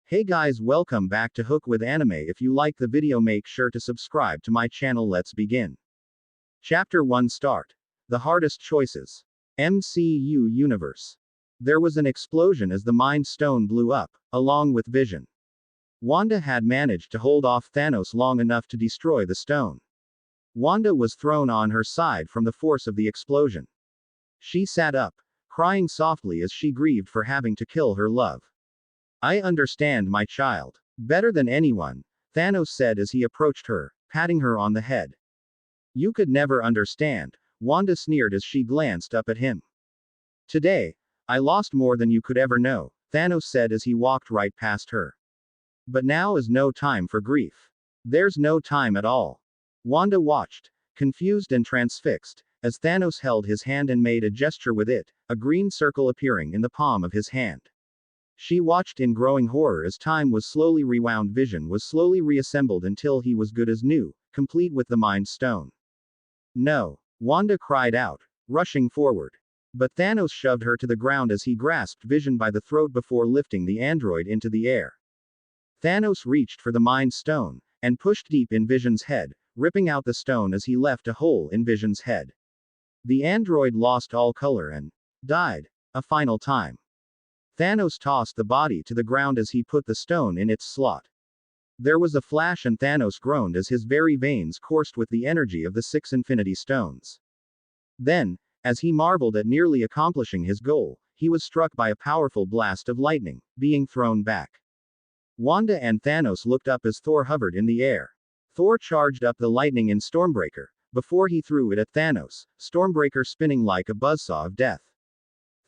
Hey guys, welcome back to Hook with Anime. If you like the video, make sure to subscribe to my channel. Let's begin. Chapter 1 Start. The Hardest Choices. MCU Universe. There was an explosion as the Mind Stone blew up, along with Vision. Wanda had managed to hold off Thanos long enough to destroy the stone. Wanda was thrown on her side from the force of the explosion. She sat up, crying softly as she grieved for having to kill her love. I understand, my child. Better than anyone, Thanos said as he approached her, patting her on the head. You could never understand, Wanda sneered as she glanced up at him. Today, I lost more than you could ever know, Thanos said as he walked right past her. But now is no time for grief. There's no time at all. Wanda watched, confused and transfixed, as Thanos held his hand and made a gesture with it, a green circle appearing in the palm of his hand. She watched in growing horror as time was slowly rewound. Vision was slowly reassembled until he was good as new, complete with the Mind Stone. No! Wanda cried out, rushing forward. But Thanos shoved her to the ground as he grasped Vision by the throat before lifting the android into the air. Thanos reached for the Mind Stone, and pushed deep in Vision's head, ripping out the stone as he left a hole in Vision's head. The android lost all color and died, a final time. Thanos tossed the body to the ground as he put the stone in its slot. There was a flash and Thanos groaned as his very veins coursed with the energy of the 6 Infinity Stones. Then, as he marveled at nearly accomplishing his goal, he was struck by a powerful blast of lightning, being thrown back. Wanda and Thanos looked up as Thor hovered in the air. Thor charged up the lightning in Stormbreaker, before he threw it at Thanos, Stormbreaker spinning like a buzzsaw of death.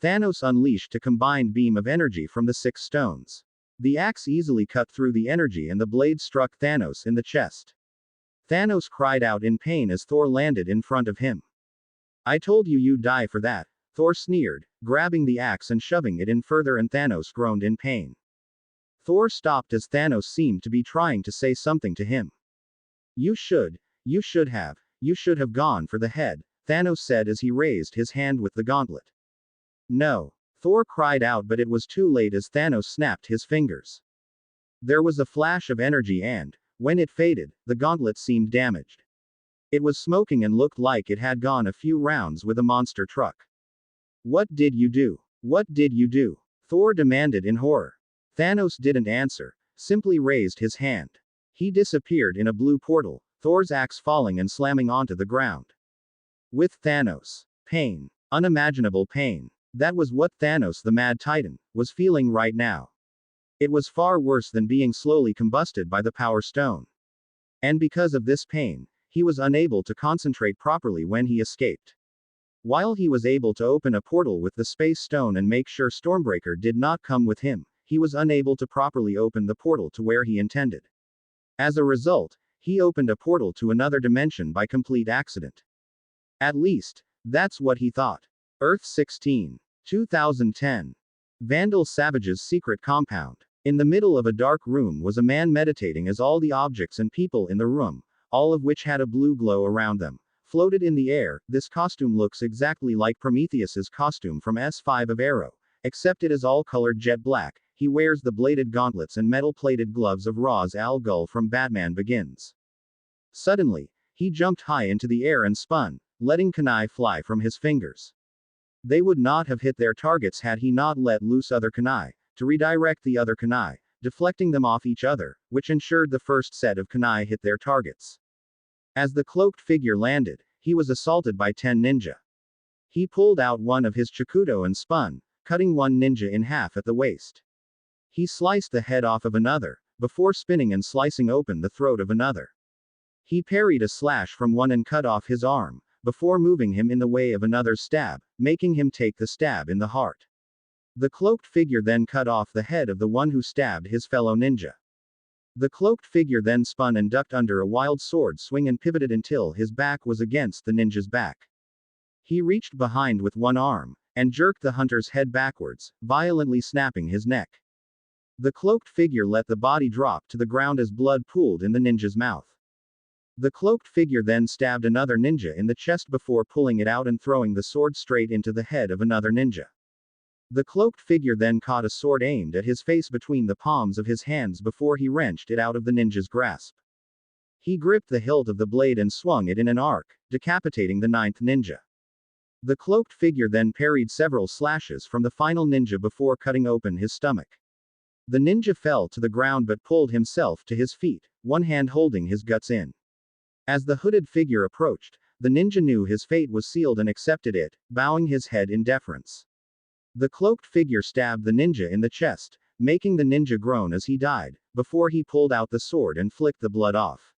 Thanos unleashed a combined beam of energy from the 6 stones. The axe easily cut through the energy and the blade struck Thanos in the chest. Thanos cried out in pain as Thor landed in front of him. I told you you'd die for that, Thor sneered, grabbing the axe and shoving it in further, and Thanos groaned in pain. Thor stopped as Thanos seemed to be trying to say something to him. You should have gone for the head, Thanos said as he raised his hand with the gauntlet. No! Thor cried out, but it was too late as Thanos snapped his fingers. There was a flash of energy and, when it faded, the gauntlet seemed damaged. It was smoking and looked like it had gone a few rounds with a monster truck. What did you do? What did you do? Thor demanded in horror. Thanos didn't answer, simply raised his hand. He disappeared in a blue portal, Thor's axe falling and slamming onto the ground. With Thanos. Pain. Unimaginable pain. That was what Thanos, the Mad Titan, was feeling right now. It was far worse than being slowly combusted by the Power Stone. And because of this pain, he was unable to concentrate properly when he escaped. While he was able to open a portal with the Space Stone and make sure Stormbreaker did not come with him, he was unable to properly open the portal to where he intended. As a result, he opened a portal to another dimension by complete accident. At least, that's what he thought. Earth 16. 2010. Vandal Savage's secret compound. In the middle of a dark room was a man meditating as all the objects and people in the room, all of which had a blue glow around them, floated in the air. This costume looks exactly like Prometheus's costume from S5 of Arrow, except it is all colored jet black. He wears the bladed gauntlets and metal-plated gloves of Ra's al Ghul from Batman Begins. Suddenly, he jumped high into the air and spun, letting kunai fly from his fingers. They would not have hit their targets had he not let loose other kunai, to redirect the other kunai, deflecting them off each other, which ensured the first set of kunai hit their targets. As the cloaked figure landed, he was assaulted by 10 ninja. He pulled out one of his chakudo and spun, cutting one ninja in half at the waist. He sliced the head off of another, before spinning and slicing open the throat of another. He parried a slash from one and cut off his arm, before moving him in the way of another's stab, making him take the stab in the heart. The cloaked figure then cut off the head of the one who stabbed his fellow ninja. The cloaked figure then spun and ducked under a wild sword swing and pivoted until his back was against the ninja's back. He reached behind with one arm, and jerked the hunter's head backwards, violently snapping his neck. The cloaked figure let the body drop to the ground as blood pooled in the ninja's mouth. The cloaked figure then stabbed another ninja in the chest before pulling it out and throwing the sword straight into the head of another ninja. The cloaked figure then caught a sword aimed at his face between the palms of his hands before he wrenched it out of the ninja's grasp. He gripped the hilt of the blade and swung it in an arc, decapitating the ninth ninja. The cloaked figure then parried several slashes from the final ninja before cutting open his stomach. The ninja fell to the ground but pulled himself to his feet, one hand holding his guts in. As the hooded figure approached, the ninja knew his fate was sealed and accepted it, bowing his head in deference. The cloaked figure stabbed the ninja in the chest, making the ninja groan as he died, before he pulled out the sword and flicked the blood off.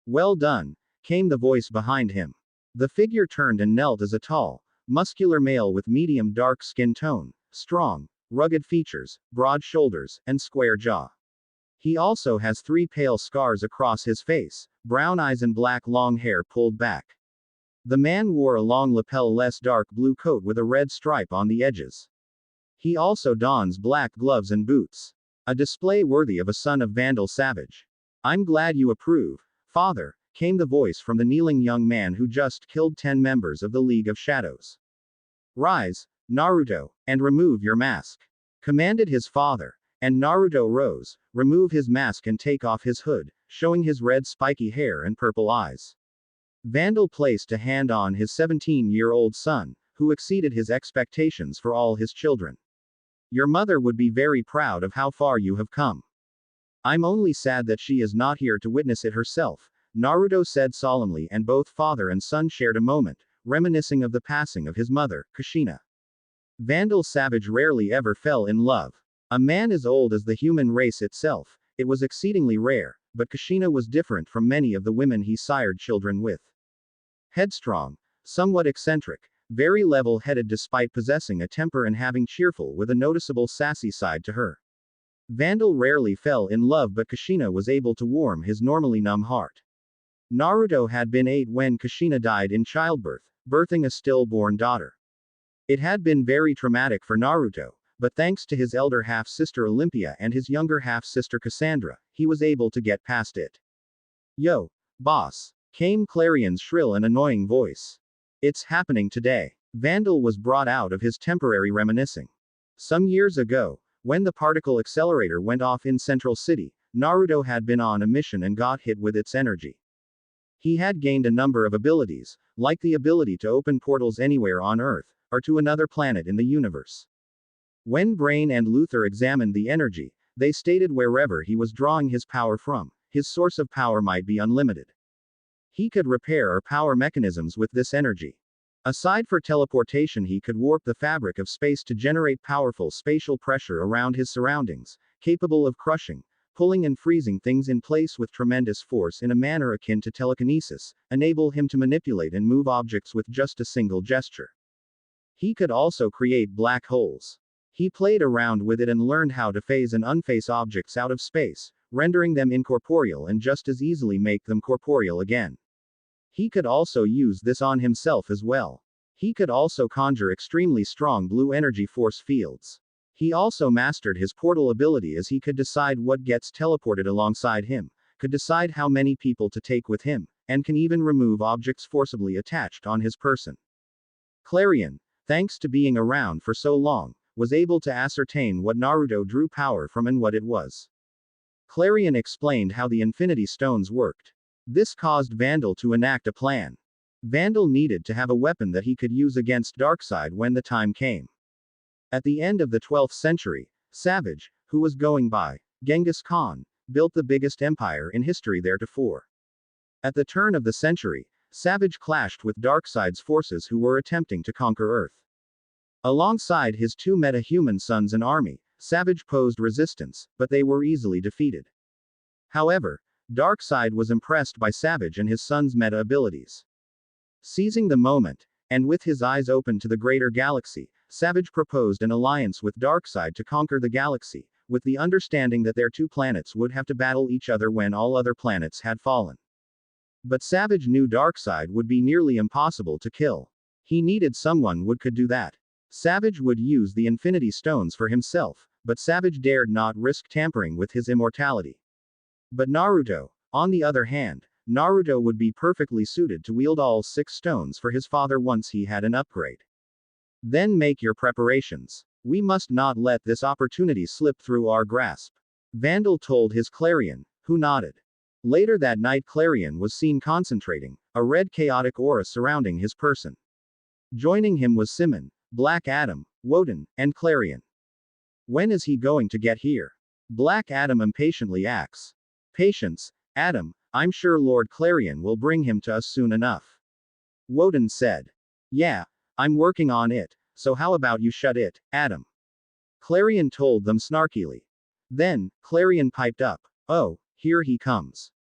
"Well done," came the voice behind him. The figure turned and knelt as a tall, muscular male with medium dark skin tone, strong, rugged features, broad shoulders, and square jaw. He also has 3 pale scars across his face, brown eyes and black long hair pulled back. The man wore a long lapel-less dark blue coat with a red stripe on the edges. He also dons black gloves and boots. A display worthy of a son of Vandal Savage. "I'm glad you approve, Father," came the voice from the kneeling young man who just killed 10 members of the League of Shadows. "Rise, Naruto, and remove your mask," commanded his father. And Naruto rose, remove his mask and take off his hood, showing his red spiky hair and purple eyes. Vandal placed a hand on his 17-year-old son, who exceeded his expectations for all his children. "Your mother would be very proud of how far you have come. I'm only sad that she is not here to witness it herself," Naruto said solemnly, and both father and son shared a moment, reminiscing of the passing of his mother, Kushina. Vandal Savage rarely ever fell in love. A man as old as the human race itself, it was exceedingly rare, but Kushina was different from many of the women he sired children with. Headstrong, somewhat eccentric, very level-headed despite possessing a temper and having cheerful with a noticeable sassy side to her. Vandal rarely fell in love, but Kushina was able to warm his normally numb heart. Naruto had been 8 when Kushina died in childbirth, birthing a stillborn daughter. It had been very traumatic for Naruto, but thanks to his elder half-sister Olympia and his younger half-sister Cassandra, he was able to get past it. "Yo, boss," came Clarion's shrill and annoying voice. "It's happening today." Vandal was brought out of his temporary reminiscing. Some years ago, when the particle accelerator went off in Central City, Naruto had been on a mission and got hit with its energy. He had gained a number of abilities, like the ability to open portals anywhere on Earth, or to another planet in the universe. When Brain and Luther examined the energy, they stated wherever he was drawing his power from, his source of power might be unlimited. He could repair or power mechanisms with this energy. Aside for teleportation, he could warp the fabric of space to generate powerful spatial pressure around his surroundings, capable of crushing, pulling and freezing things in place with tremendous force in a manner akin to telekinesis, enable him to manipulate and move objects with just a single gesture. He could also create black holes. He played around with it and learned how to phase and unphase objects out of space, rendering them incorporeal and just as easily make them corporeal again. He could also use this on himself as well. He could also conjure extremely strong blue energy force fields. He also mastered his portal ability, as he could decide what gets teleported alongside him, could decide how many people to take with him, and can even remove objects forcibly attached on his person. Clarion, thanks to being around for so long, was able to ascertain what Naruto drew power from and what it was. Clarion explained how the Infinity Stones worked. This caused Vandal to enact a plan. Vandal needed to have a weapon that he could use against Darkseid when the time came. At the end of the 12th century, Savage, who was going by Genghis Khan, built the biggest empire in history theretofore. At the turn of the century, Savage clashed with Darkseid's forces who were attempting to conquer Earth. Alongside his 2 meta-human sons and army, Savage posed resistance, but they were easily defeated. However, Darkseid was impressed by Savage and his son's meta abilities. Seizing the moment, and with his eyes open to the greater galaxy, Savage proposed an alliance with Darkseid to conquer the galaxy, with the understanding that their 2 planets would have to battle each other when all other planets had fallen. But Savage knew Darkseid would be nearly impossible to kill. He needed someone who could do that. Savage would use the Infinity Stones for himself, but Savage dared not risk tampering with his immortality. But Naruto, on the other hand, Naruto would be perfectly suited to wield all 6 stones for his father once he had an upgrade. Then make your preparations. We must not let this opportunity slip through our grasp. Vandal told his Clarion, who nodded. Later that night, Clarion was seen concentrating, a red chaotic aura surrounding his person. Joining him was Simon, Black Adam, Woden, and Clarion. When is he going to get here? Black Adam impatiently asks. Patience, Adam, I'm sure Lord Clarion will bring him to us soon enough. Woden said. Yeah, I'm working on it, so how about you shut it, Adam? Clarion told them snarkily. Then, Clarion piped up. Oh, here he comes.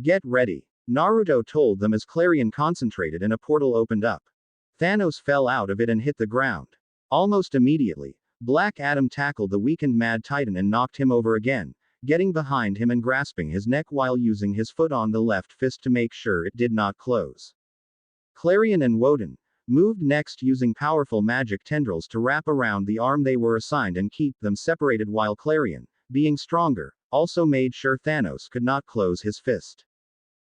Get ready. Naruto told them as Clarion concentrated and a portal opened up. Thanos fell out of it and hit the ground. Almost immediately, Black Adam tackled the weakened Mad Titan and knocked him over again, getting behind him and grasping his neck while using his foot on the left fist to make sure it did not close. Clarion and Woden moved next using powerful magic tendrils to wrap around the arm they were assigned and keep them separated, while Clarion, being stronger, also made sure Thanos could not close his fist.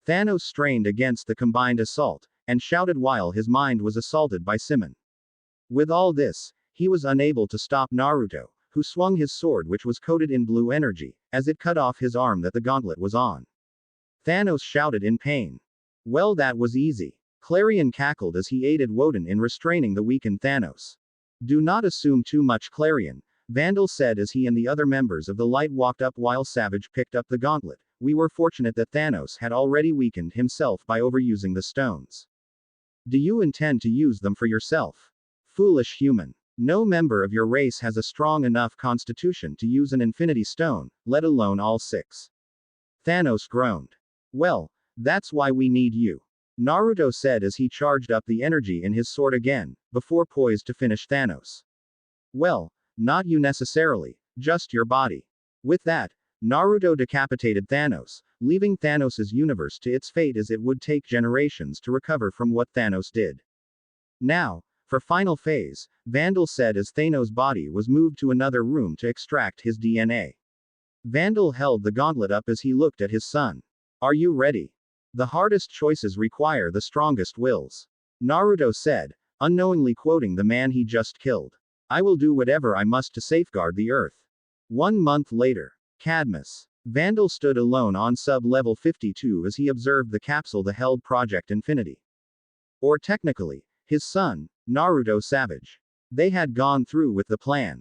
Thanos strained against the combined assault, and shouted while his mind was assaulted by Simon. With all this, he was unable to stop Naruto, who swung his sword, which was coated in blue energy, as it cut off his arm that the gauntlet was on. Thanos shouted in pain. Well, that was easy. Clarion cackled as he aided Woden in restraining the weakened Thanos. Do not assume too much, Clarion, Vandal said as he and the other members of the Light walked up while Savage picked up the gauntlet. We were fortunate that Thanos had already weakened himself by overusing the stones. Do you intend to use them for yourself? Foolish human. No member of your race has a strong enough constitution to use an Infinity Stone, let alone all 6. Thanos groaned. Well, that's why we need you. Naruto said as he charged up the energy in his sword again, before poised to finish Thanos. Well, not you necessarily, just your body. With that, Naruto decapitated Thanos, leaving Thanos' universe to its fate, as it would take generations to recover from what Thanos did. Now, for final phase, Vandal said as Thanos' body was moved to another room to extract his DNA. Vandal held the gauntlet up as he looked at his son. Are you ready? The hardest choices require the strongest wills. Naruto said, unknowingly quoting the man he just killed. I will do whatever I must to safeguard the Earth. 1 month later. Cadmus. Vandal stood alone on sub-level 52 as he observed the capsule that held Project Infinity. Or technically, his son, Naruto Savage. They had gone through with the plan.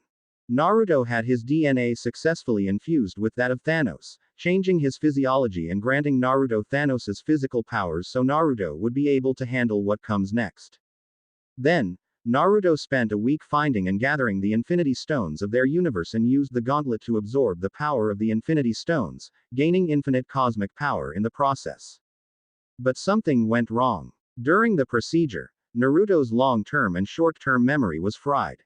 Naruto had his DNA successfully infused with that of Thanos, changing his physiology and granting Naruto Thanos' physical powers so Naruto would be able to handle what comes next. Then, Naruto spent a week finding and gathering the Infinity Stones of their universe and used the gauntlet to absorb the power of the Infinity Stones, gaining infinite cosmic power in the process. But something went wrong. During the procedure, Naruto's long-term and short-term memory was fried.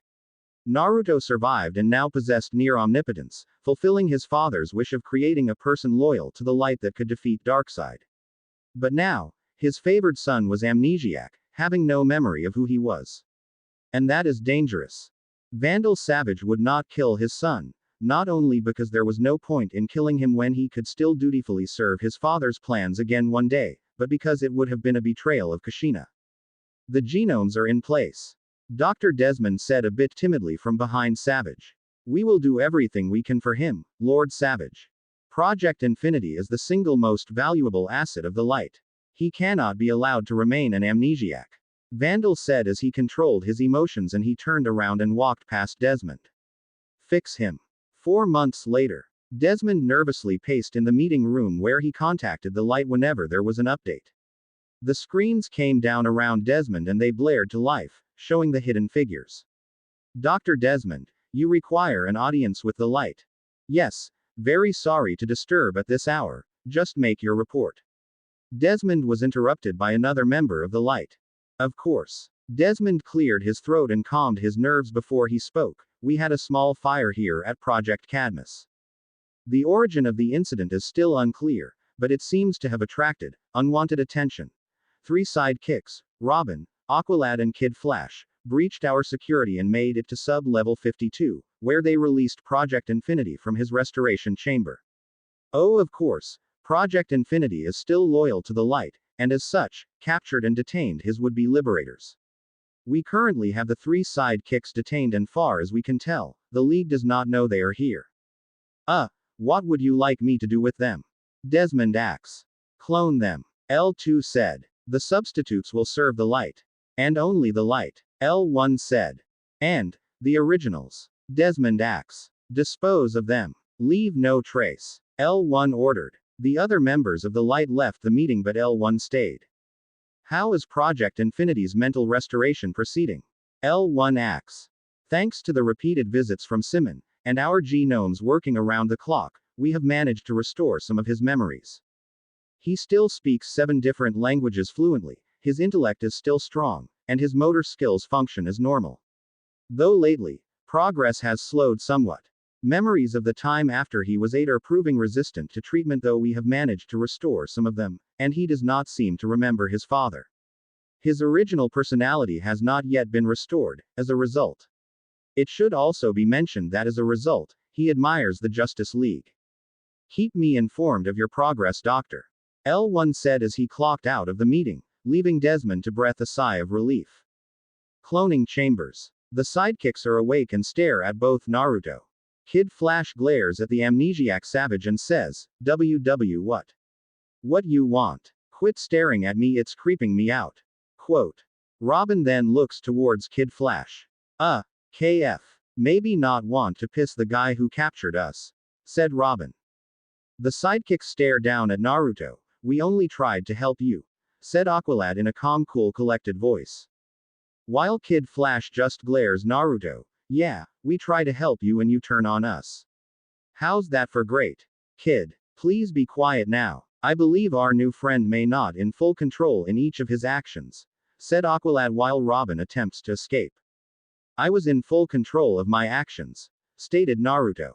Naruto survived and now possessed near omnipotence, fulfilling his father's wish of creating a person loyal to the light that could defeat Darkseid. But now, his favored son was amnesiac, having no memory of who he was. And that is dangerous. Vandal Savage would not kill his son, not only because there was no point in killing him when he could still dutifully serve his father's plans again one day, but because it would have been a betrayal of Kushina. The genomes are in place. Dr. Desmond said a bit timidly from behind Savage. We will do everything we can for him, Lord Savage. Project Infinity is the single most valuable asset of the Light. He cannot be allowed to remain an amnesiac. Vandal said as he controlled his emotions, and he turned around and walked past Desmond. Fix him. 4 months later. Desmond nervously paced in the meeting room where he contacted the Light whenever there was an update. The screens came down around Desmond and they blared to life, showing the hidden figures. Dr. Desmond, you require an audience with the Light. Yes, very sorry to disturb at this hour, just make your report. Desmond was interrupted by another member of the Light. Of course. Desmond cleared his throat and calmed his nerves before he spoke. We had a small fire here at Project Cadmus. The origin of the incident is still unclear, but it seems to have attracted unwanted attention. 3 sidekicks, Robin, Aqualad and Kid Flash, breached our security and made it to sub-level 52, where they released Project Infinity from his restoration chamber. Oh, of course, Project Infinity is still loyal to the Light, and as such, captured and detained his would-be liberators. We currently have the 3 sidekicks detained, and far as we can tell, the League does not know they are here. What would you like me to do with them? Desmond asks. Clone them. L2 said. The substitutes will serve the light. And only the light. L1 said. And the originals. Desmond asks. Dispose of them. Leave no trace. L1 ordered. The other members of the light left the meeting, but L1 stayed. How is Project Infinity's mental restoration proceeding? L1 asks. Thanks to the repeated visits from Simon, and our genomes working around the clock, we have managed to restore some of his memories. He still speaks 7 different languages fluently, his intellect is still strong, and his motor skills function as normal. Though lately, progress has slowed somewhat. Memories of the time after he was 8 are proving resistant to treatment, though we have managed to restore some of them, and he does not seem to remember his father. His original personality has not yet been restored, as a result. It should also be mentioned that as a result, he admires the Justice League. Keep me informed of your progress, Doctor. L1 said as he clocked out of the meeting, leaving Desmond to breathe a sigh of relief. Cloning chambers. The sidekicks are awake and stare at both Naruto. Kid Flash glares at the amnesiac savage and says, "WW what? What you want? Quit staring at me, it's creeping me out." Quote. Robin then looks towards Kid Flash. KF. Maybe not want to piss the guy who captured us, said Robin. The sidekicks stare down at Naruto. We only tried to help you, said Aqualad in a calm, cool, collected voice. While Kid Flash just glares Naruto. Yeah, we try to help you and you turn on us. How's that for great? Kid, please be quiet now. I believe our new friend may not in full control in each of his actions, said Aqualad while Robin attempts to escape. I was in full control of my actions, stated Naruto.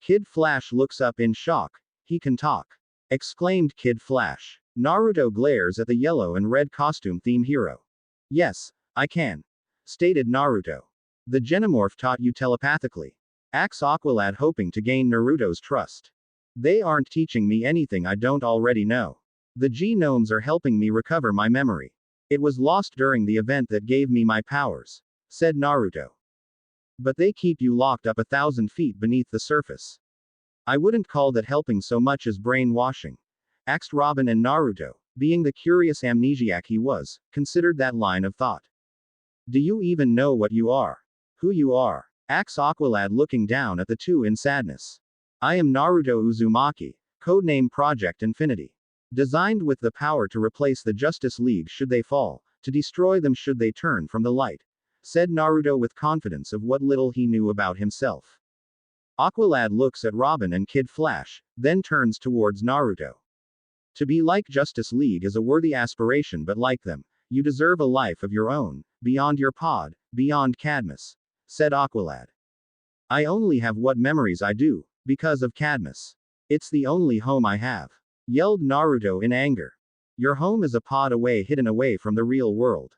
Kid Flash looks up in shock. He can talk, exclaimed Kid Flash. Naruto glares at the yellow and red costume theme hero. Yes, I can, stated Naruto. The Genomorph taught you telepathically, asks Aqualad, hoping to gain Naruto's trust. They aren't teaching me anything I don't already know. The genomes are helping me recover my memory. It was lost during the event that gave me my powers, said Naruto. But they keep you locked up 1,000 feet beneath the surface. I wouldn't call that helping so much as brainwashing, asked Robin, and Naruto, being the curious amnesiac he was, considered that line of thought. Do you even know what you are? Who you are? Asks Aqualad, looking down at the two in sadness. I am Naruto Uzumaki, codename Project Infinity. Designed with the power to replace the Justice League should they fall, to destroy them should they turn from the light, said Naruto with confidence of what little he knew about himself. Aqualad looks at Robin and Kid Flash, then turns towards Naruto. To be like Justice League is a worthy aspiration, but like them, you deserve a life of your own, beyond your pod, beyond Cadmus, said Aqualad. I only have what memories I do, because of Cadmus. It's the only home I have, yelled Naruto in anger. Your home is a pod away, hidden away from the real world.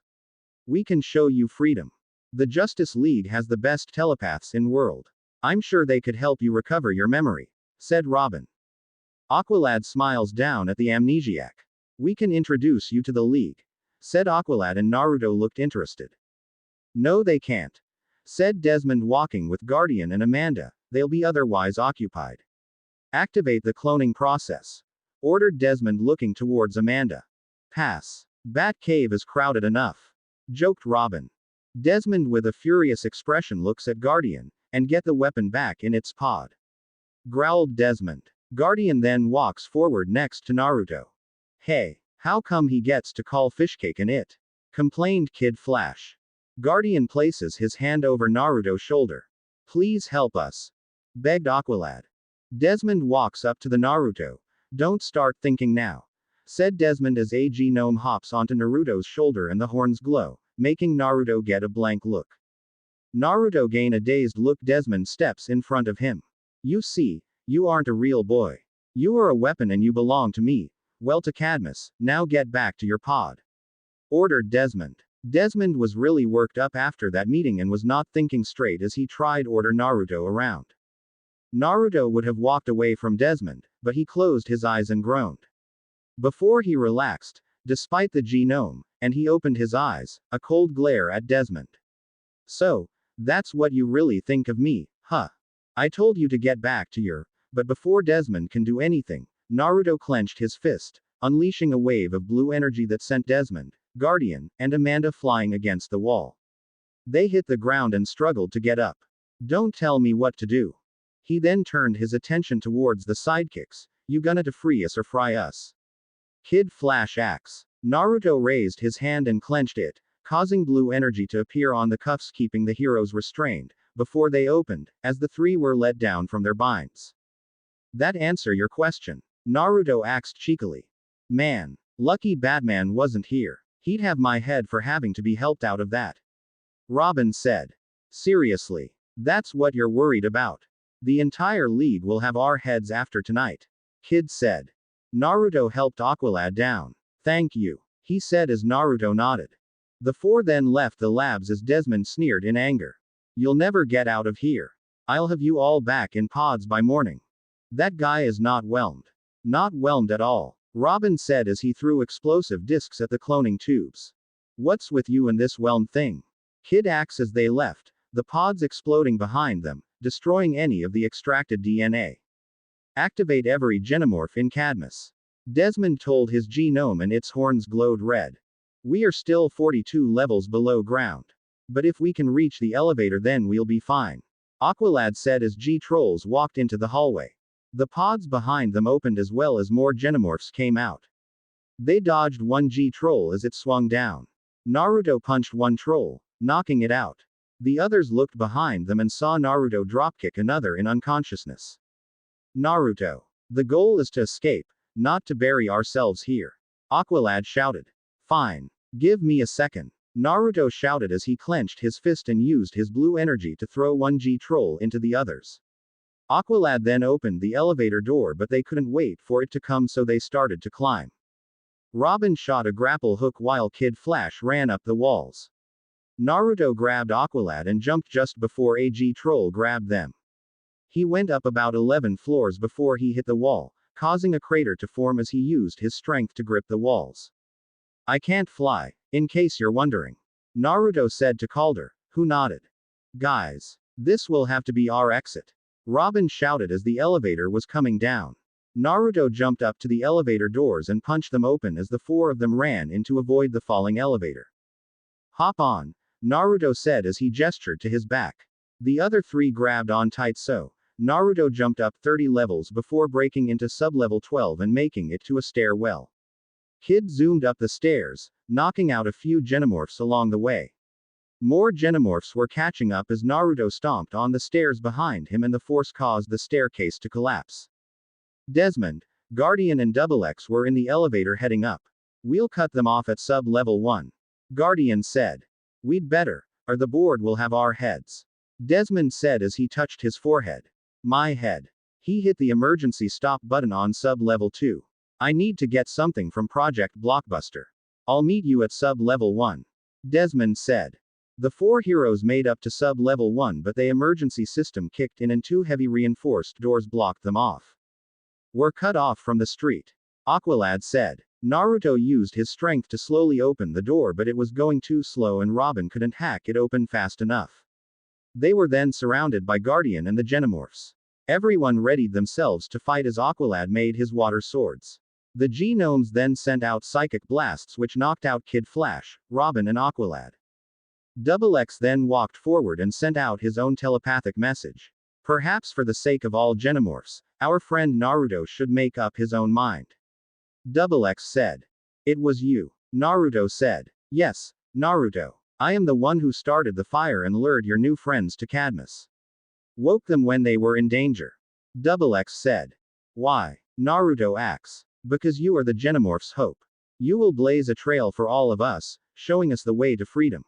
We can show you freedom. The Justice League has the best telepaths in world. I'm sure they could help you recover your memory, said Robin. Aqualad smiles down at the amnesiac. We can introduce you to the League, said Aqualad, and Naruto looked interested. No, they can't, said Desmond, walking with Guardian and Amanda. They'll be otherwise occupied. Activate the cloning process, ordered Desmond, looking towards Amanda. Pass. Bat Cave is crowded enough, joked Robin. Desmond, with a furious expression, looks at Guardian. And get the weapon back in its pod, growled Desmond. Guardian then walks forward next to Naruto. Hey, how come he gets to call Fishcake an it? Complained Kid Flash. Guardian places his hand over Naruto's shoulder. Please help us, begged Aqualad. Desmond walks up to the Naruto. Don't start thinking now, said Desmond as a genome hops onto Naruto's shoulder and the horns glow, making Naruto get a blank look. Naruto gain a dazed look. Desmond steps in front of him. You see, you aren't a real boy. You are a weapon and you belong to me. Well, to Cadmus, now get back to your pod, ordered Desmond. Desmond was really worked up after that meeting and was not thinking straight as he tried order Naruto around. Naruto would have walked away from Desmond, but he closed his eyes and groaned. Before he relaxed, despite the genome, and he opened his eyes, a cold glare at Desmond. So, that's what you really think of me, huh? I told you to get back to your. But before Desmond can do anything, Naruto clenched his fist, unleashing a wave of blue energy that sent Desmond, Guardian, and Amanda flying against the wall. They hit the ground and struggled to get up. Don't tell me what to do. He then turned his attention towards the sidekicks. You gonna to free us or fry us? Kid Flash axe. Naruto raised his hand and clenched it, causing blue energy to appear on the cuffs, keeping the heroes restrained, before they opened, as the three were let down from their binds. That answer your question? Naruto asked cheekily. Man. Lucky Batman wasn't here. He'd have my head for having to be helped out of that. Robin said. Seriously. That's what you're worried about. The entire league will have our heads after tonight. Kid said. Naruto helped Aqualad down. Thank you, he said as Naruto nodded. The four then left the labs as Desmond sneered in anger. You'll never get out of here. I'll have you all back in pods by morning. That guy is not whelmed. Not whelmed at all, Robin said as he threw explosive discs at the cloning tubes. What's with you and this whelmed thing? Kid asked as they left, the pods exploding behind them, destroying any of the extracted DNA. Activate every genomorph in Cadmus. Desmond told his genome and its horns glowed red. We are still 42 levels below ground. But if we can reach the elevator then we'll be fine. Aqualad said as G-Trolls walked into the hallway. The pods behind them opened as well as more genomorphs came out. They dodged one G-Troll as it swung down. Naruto punched one troll, knocking it out. The others looked behind them and saw Naruto dropkick another in unconsciousness. Naruto. The goal is to escape, not to bury ourselves here. Aqualad shouted. Fine. Give me a second. Naruto shouted as he clenched his fist and used his blue energy to throw one G-Troll into the others. Aqualad then opened the elevator door but they couldn't wait for it to come so they started to climb. Robin shot a grapple hook while Kid Flash ran up the walls. Naruto grabbed Aqualad and jumped just before a G-Troll grabbed them. He went up about 11 floors before he hit the wall, causing a crater to form as he used his strength to grip the walls. I can't fly, in case you're wondering. Naruto said to Calder, who nodded. Guys, this will have to be our exit. Robin shouted as the elevator was coming down. Naruto jumped up to the elevator doors and punched them open as the four of them ran in to avoid the falling elevator. Hop on, Naruto said as he gestured to his back. The other three grabbed on tight so, Naruto jumped up 30 levels before breaking into sub-level 12 and making it to a stairwell. Kid zoomed up the stairs, knocking out a few genomorphs along the way. More genomorphs were catching up as Naruto stomped on the stairs behind him and the force caused the staircase to collapse. Desmond, Guardian and XX were in the elevator heading up. We'll cut them off at sub-level 1. Guardian said. We'd better, or the board will have our heads. Desmond said as he touched his forehead. My head. He hit the emergency stop button on sub-level 2. I need to get something from Project Blockbuster. I'll meet you at sub-level 1. Desmond said. The four heroes made up to sub-level 1 but the emergency system kicked in and two heavy reinforced doors blocked them off. We're cut off from the street. Aqualad said. Naruto used his strength to slowly open the door but it was going too slow and Robin couldn't hack it open fast enough. They were then surrounded by Guardian and the genomorphs. Everyone readied themselves to fight as Aqualad made his water swords. The G-Gnomes then sent out psychic blasts which knocked out Kid Flash, Robin and Aqualad. XX then walked forward and sent out his own telepathic message. Perhaps for the sake of all genomorphs, our friend Naruto should make up his own mind. XX said. It was you. Naruto said. Yes, Naruto. I am the one who started the fire and lured your new friends to Cadmus. Woke them when they were in danger. XX said. Why? Naruto asks. Because you are the genomorph's hope. You will blaze a trail for all of us, showing us the way to freedom.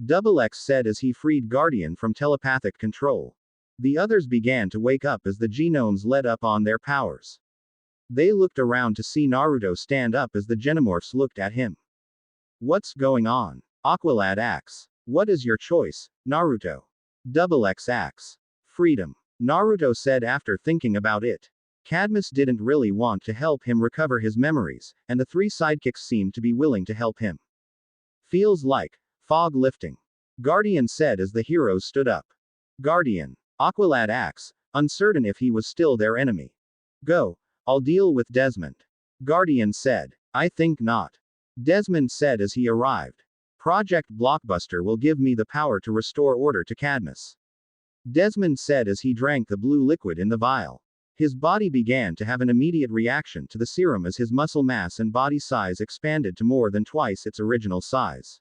XX said as he freed Guardian from telepathic control. The others began to wake up as the G-Gnomes let up on their powers. They looked around to see Naruto stand up as the genomorphs looked at him. What's going on? Aqualad asks. What is your choice, Naruto? XX asks. Freedom. Naruto said after thinking about it. Cadmus didn't really want to help him recover his memories, and the three sidekicks seemed to be willing to help him. Feels like fog lifting, Guardian said as the heroes stood up. Guardian. Aqualad asks, uncertain if he was still their enemy. Go. I'll deal with Desmond. Guardian said. I think not. Desmond said as he arrived. Project Blockbuster will give me the power to restore order to Cadmus. Desmond said as he drank the blue liquid in the vial. His body began to have an immediate reaction to the serum as his muscle mass and body size expanded to more than twice its original size.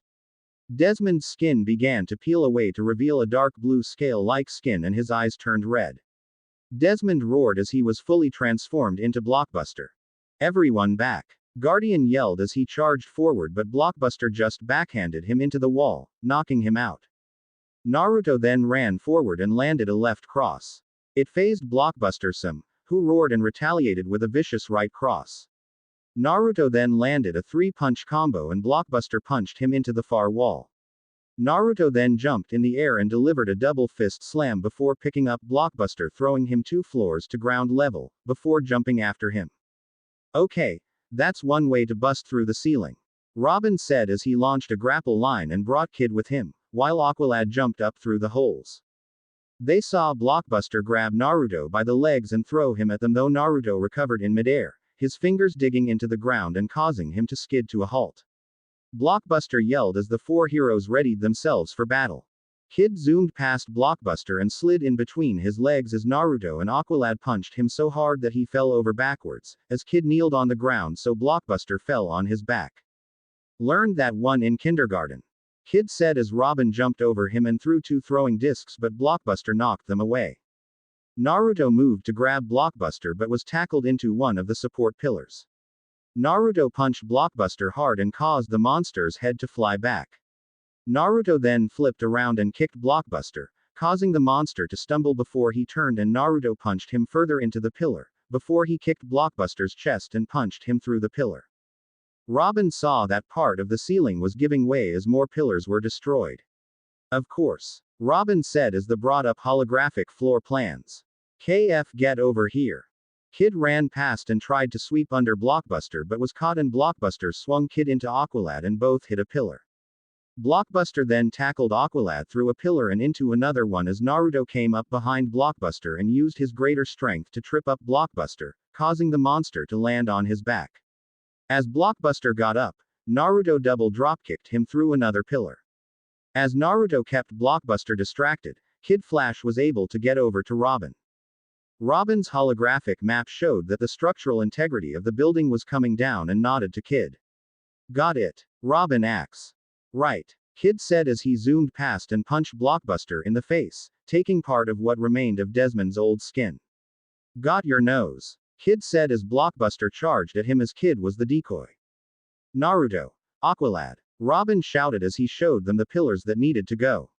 Desmond's skin began to peel away to reveal a dark blue scale-like skin and his eyes turned red. Desmond roared as he was fully transformed into Blockbuster. Everyone back. Guardian yelled as he charged forward, but Blockbuster just backhanded him into the wall, knocking him out. Naruto then ran forward and landed a left cross. It phased Blockbuster some, who roared and retaliated with a vicious right cross. Naruto then landed a three-punch combo and Blockbuster punched him into the far wall. Naruto then jumped in the air and delivered a double fist slam before picking up Blockbuster, throwing him 2 floors to ground level, before jumping after him. Okay, that's one way to bust through the ceiling. Robin said as he launched a grapple line and brought Kid with him, while Aqualad jumped up through the holes. They saw Blockbuster grab Naruto by the legs and throw him at them, though Naruto recovered in midair, his fingers digging into the ground and causing him to skid to a halt. Blockbuster yelled as the 4 heroes readied themselves for battle. Kid zoomed past Blockbuster and slid in between his legs as Naruto and Aqualad punched him so hard that he fell over backwards, as Kid kneeled on the ground so Blockbuster fell on his back. Learned that one in kindergarten. Kid said as Robin jumped over him and threw 2 throwing discs, but Blockbuster knocked them away. Naruto moved to grab Blockbuster but was tackled into one of the support pillars. Naruto punched Blockbuster hard and caused the monster's head to fly back. Naruto then flipped around and kicked Blockbuster, causing the monster to stumble before he turned, and Naruto punched him further into the pillar, before he kicked Blockbuster's chest and punched him through the pillar. Robin saw that part of the ceiling was giving way as more pillars were destroyed. Of course. Robin said as the brought up holographic floor plans. KF, get over here. Kid ran past and tried to sweep under Blockbuster but was caught, and Blockbuster swung Kid into Aqualad and both hit a pillar. Blockbuster then tackled Aqualad through a pillar and into another one as Naruto came up behind Blockbuster and used his greater strength to trip up Blockbuster, causing the monster to land on his back. As Blockbuster got up, Naruto double dropkicked him through another pillar. As Naruto kept Blockbuster distracted, Kid Flash was able to get over to Robin. Robin's holographic map showed that the structural integrity of the building was coming down and nodded to Kid. Got it. Robin asks. Right. Kid said as he zoomed past and punched Blockbuster in the face, taking part of what remained of Desmond's old skin. Got your nose. Kid said as Blockbuster charged at him as Kid was the decoy. Naruto. Aqualad. Robin shouted as he showed them the pillars that needed to go.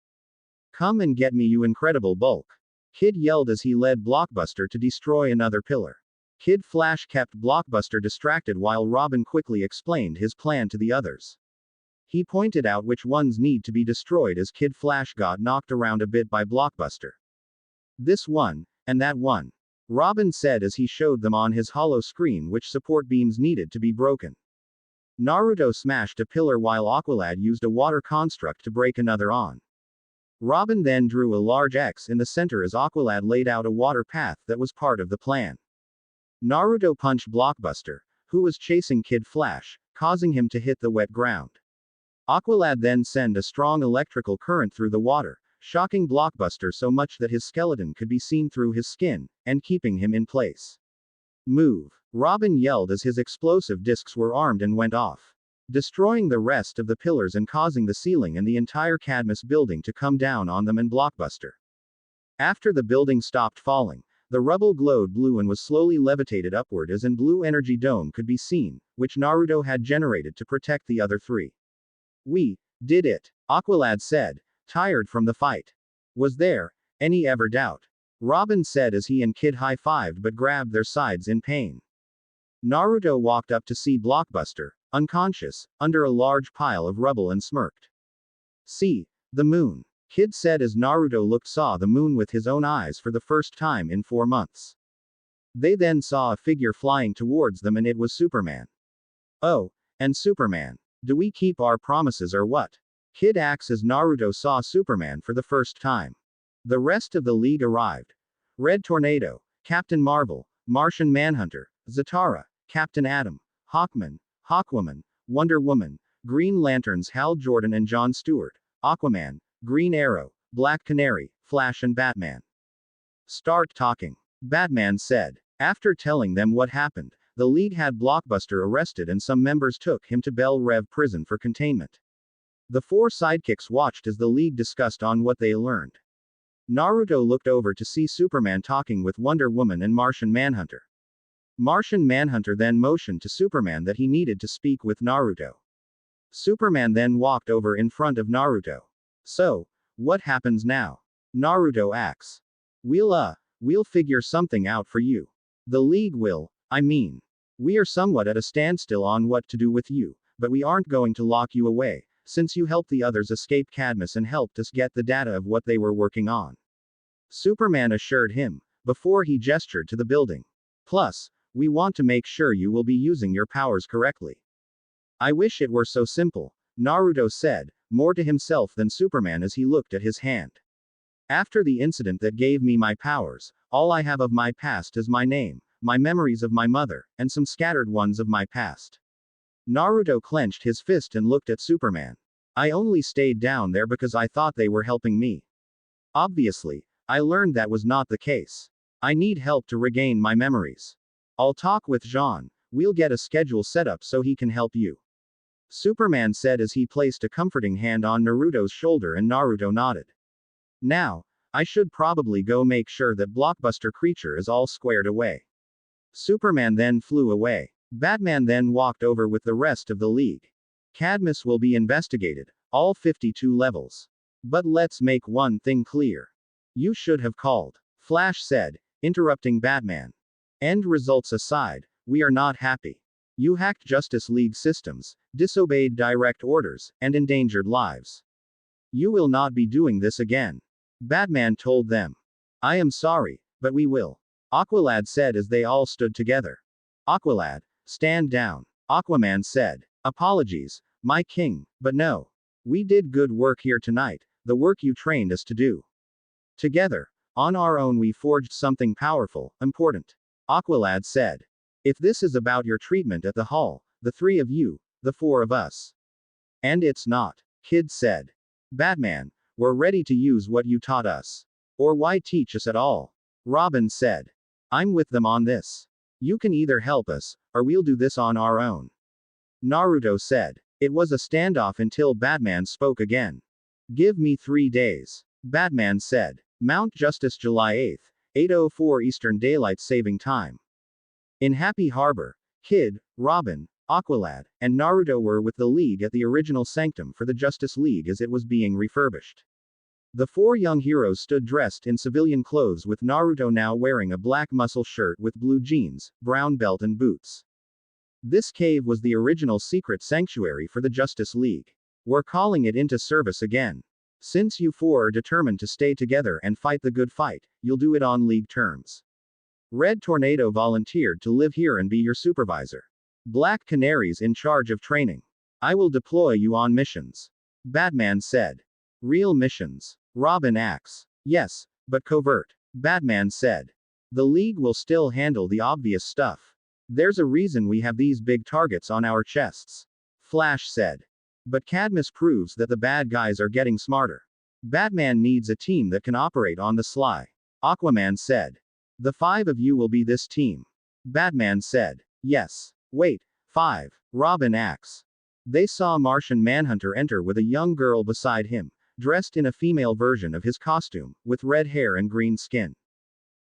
Come and get me, you incredible bulk. Kid yelled as he led Blockbuster to destroy another pillar. Kid Flash kept Blockbuster distracted while Robin quickly explained his plan to the others. He pointed out which ones need to be destroyed as Kid Flash got knocked around a bit by Blockbuster. This one, and that one. Robin said as he showed them on his hollow screen which support beams needed to be broken. Naruto smashed a pillar while Aqualad used a water construct to break another on. Robin then drew a large X in the center as Aqualad laid out a water path that was part of the plan. Naruto punched Blockbuster, who was chasing Kid Flash, causing him to hit the wet ground. Aqualad then sent a strong electrical current through the water, shocking Blockbuster so much that his skeleton could be seen through his skin, and keeping him in place. Move. Robin yelled as his explosive discs were armed and went off, destroying the rest of the pillars and causing the ceiling and the entire Cadmus building to come down on them and Blockbuster. After the building stopped falling, the rubble glowed blue and was slowly levitated upward as an blue energy dome could be seen, which Naruto had generated to protect the other 3. We did it, Aqualad said, tired from the fight. Was there any ever doubt? Robin said as he and Kid high-fived but grabbed their sides in pain. Naruto walked up to see Blockbuster, unconscious, under a large pile of rubble and smirked. See, the moon. Kid said as Naruto saw the moon with his own eyes for the first time in 4 months. They then saw a figure flying towards them and it was Superman. Oh, and Superman. Do we keep our promises or what? Kid asks as Naruto saw Superman for the first time. The rest of the League arrived. Red Tornado, Captain Marvel, Martian Manhunter, Zatara, Captain Atom, Hawkman, Hawkwoman, Wonder Woman, Green Lanterns Hal Jordan and Jon Stewart, Aquaman, Green Arrow, Black Canary, Flash and Batman. Start talking. Batman said. After telling them what happened, the League had Blockbuster arrested and some members took him to Belle Reve prison for containment. The four sidekicks watched as the League discussed on what they learned. Naruto looked over to see Superman talking with Wonder Woman and Martian Manhunter. Martian Manhunter then motioned to Superman that he needed to speak with Naruto. Superman then walked over in front of Naruto. So, what happens now? Naruto asks. We'll figure something out for you. The League will, we are somewhat at a standstill on what to do with you, but we aren't going to lock you away, since you helped the others escape Cadmus and helped us get the data of what they were working on. Superman assured him, before he gestured to the building. Plus, we want to make sure you will be using your powers correctly. I wish it were so simple, Naruto said, more to himself than Superman as he looked at his hand. After the incident that gave me my powers, all I have of my past is my name, my memories of my mother, and some scattered ones of my past. Naruto clenched his fist and looked at Superman. I only stayed down there because I thought they were helping me. Obviously, I learned that was not the case. I need help to regain my memories. I'll talk with Jean, we'll get a schedule set up so he can help you. Superman said as he placed a comforting hand on Naruto's shoulder and Naruto nodded. Now, I should probably go make sure that Blockbuster Creature is all squared away. Superman then flew away. Batman then walked over with the rest of the League. Cadmus will be investigated, all 52 levels. But let's make one thing clear. You should have called. Flash said, interrupting Batman. End results aside, we are not happy. You hacked Justice League systems, disobeyed direct orders, and endangered lives. You will not be doing this again. Batman told them. I am sorry, but we will. Aqualad said as they all stood together. Aqualad, stand down. Aquaman said. Apologies, my king, but no. We did good work here tonight, the work you trained us to do. Together, on our own we forged something powerful, important. Aqualad said. If this is about your treatment at the hall, the three of you, the four of us. And it's not, Kid said. Batman, we're ready to use what you taught us. Or why teach us at all? Robin said. I'm with them on this. You can either help us, or we'll do this on our own. Naruto said. It was a standoff until Batman spoke again. Give me 3 days. Batman said. Mount Justice July 8th, 8:04 Eastern Daylight Saving Time. In Happy Harbor, Kid, Robin, Aqualad, and Naruto were with the League at the original sanctum for the Justice League as it was being refurbished. The four young heroes stood dressed in civilian clothes with Naruto now wearing a black muscle shirt with blue jeans, brown belt and boots. This cave was the original secret sanctuary for the Justice League. We're calling it into service again. Since you four are determined to stay together and fight the good fight, you'll do it on League terms. Red Tornado volunteered to live here and be your supervisor. Black Canary's in charge of training. I will deploy you on missions. Batman said. Real missions. Robin asks. Yes, but covert. Batman said. The League will still handle the obvious stuff. There's a reason we have these big targets on our chests. Flash said. But Cadmus proves that the bad guys are getting smarter. Batman needs a team that can operate on the sly. Aquaman said. The 5 of you will be this team. Batman said. Yes. Wait, 5. Robin asks. They saw Martian Manhunter enter with a young girl beside him, dressed in a female version of his costume, with red hair and green skin.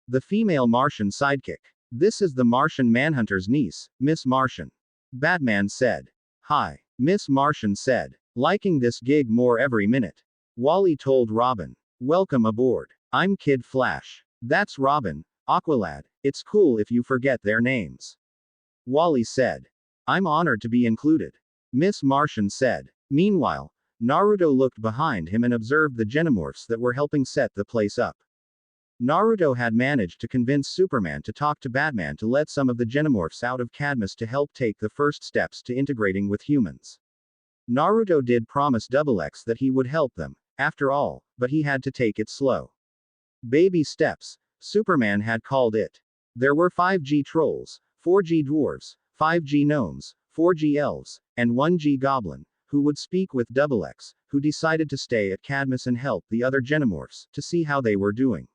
The female Martian sidekick. This is the Martian Manhunter's niece, Miss Martian. Batman said. Hi. Miss Martian said. Liking this gig more every minute. Wally told Robin. Welcome aboard. I'm Kid Flash. That's Robin, Aqualad, it's cool if you forget their names. Wally said. I'm honored to be included. Miss Martian said. Meanwhile, Naruto looked behind him and observed the Genomorphs that were helping set the place up. Naruto had managed to convince Superman to talk to Batman to let some of the Genomorphs out of Cadmus to help take the first steps to integrating with humans. Naruto did promise Double X that he would help them, after all, but he had to take it slow. Baby steps, Superman had called it. There were 5G trolls, 4G dwarves, 5G gnomes, 4G elves, and 1G goblin, who would speak with Double X, who decided to stay at Cadmus and help the other Genomorphs to see how they were doing.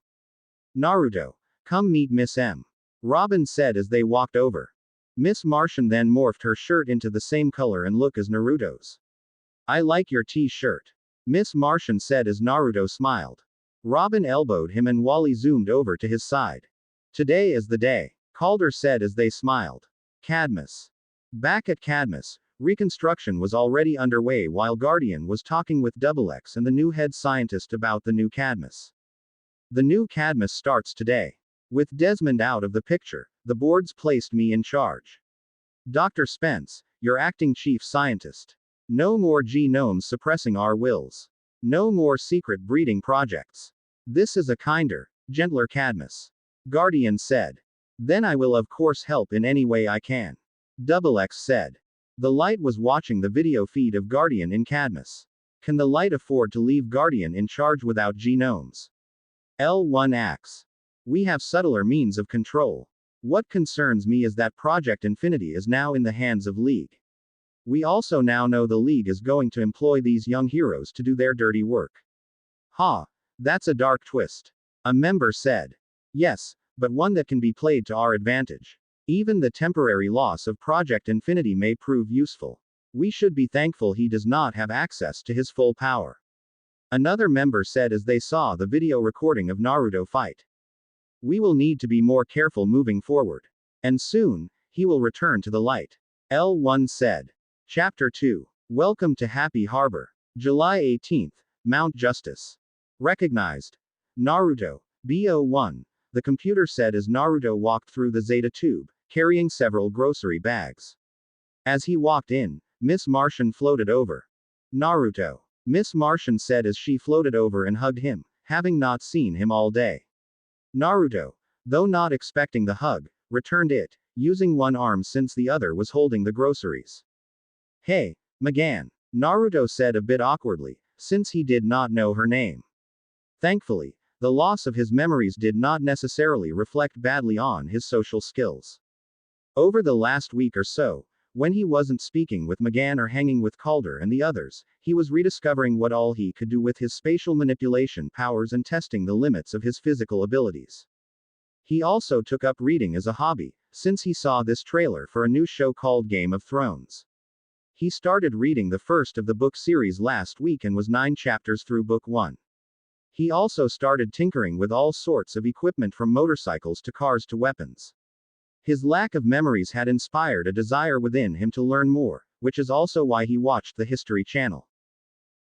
Naruto, come meet Miss M. Robin said as they walked over. Miss Martian then morphed her shirt into the same color and look as Naruto's. I like your t-shirt. Miss Martian said as Naruto smiled. Robin elbowed him and Wally zoomed over to his side. Today is the day, Calder said as they smiled. Cadmus. Back at Cadmus, reconstruction was already underway while Guardian was talking with Double X and the new head scientist about the new Cadmus. The new Cadmus starts today. With Desmond out of the picture, the boards placed me in charge. Dr. Spence, your acting chief scientist. No more genomes suppressing our wills. No more secret breeding projects. This is a kinder, gentler Cadmus. Guardian said. Then I will of course help in any way I can. Double X said. The Light was watching the video feed of Guardian in Cadmus. Can the Light afford to leave Guardian in charge without genomes? L1 asks. We have subtler means of control. What concerns me is that Project Infinity is now in the hands of League. We also now know the League is going to employ these young heroes to do their dirty work. Ha, that's a dark twist. A member said. Yes, but one that can be played to our advantage. Even the temporary loss of Project Infinity may prove useful. We should be thankful he does not have access to his full power. Another member said as they saw the video recording of Naruto fight. We will need to be more careful moving forward. And soon, he will return to the light. L1 said. Chapter 2. Welcome to Happy Harbor. July 18th, Mount Justice. Recognized. Naruto. BO1. The computer said as Naruto walked through the Zeta tube, carrying several grocery bags. As he walked in, Miss Martian floated over. Naruto. Miss Martian said as she floated over and hugged him, having not seen him all day. Naruto, though not expecting the hug, returned it, using one arm since the other was holding the groceries. Hey, Magan, Naruto said a bit awkwardly, since he did not know her name. Thankfully, the loss of his memories did not necessarily reflect badly on his social skills. Over the last week or so, when he wasn't speaking with Magan or hanging with Calder and the others, he was rediscovering what all he could do with his spatial manipulation powers and testing the limits of his physical abilities. He also took up reading as a hobby, since he saw this trailer for a new show called Game of Thrones. He started reading the first of the book series last week and was 9 chapters through book 1. He also started tinkering with all sorts of equipment from motorcycles to cars to weapons. His lack of memories had inspired a desire within him to learn more, which is also why he watched the History Channel.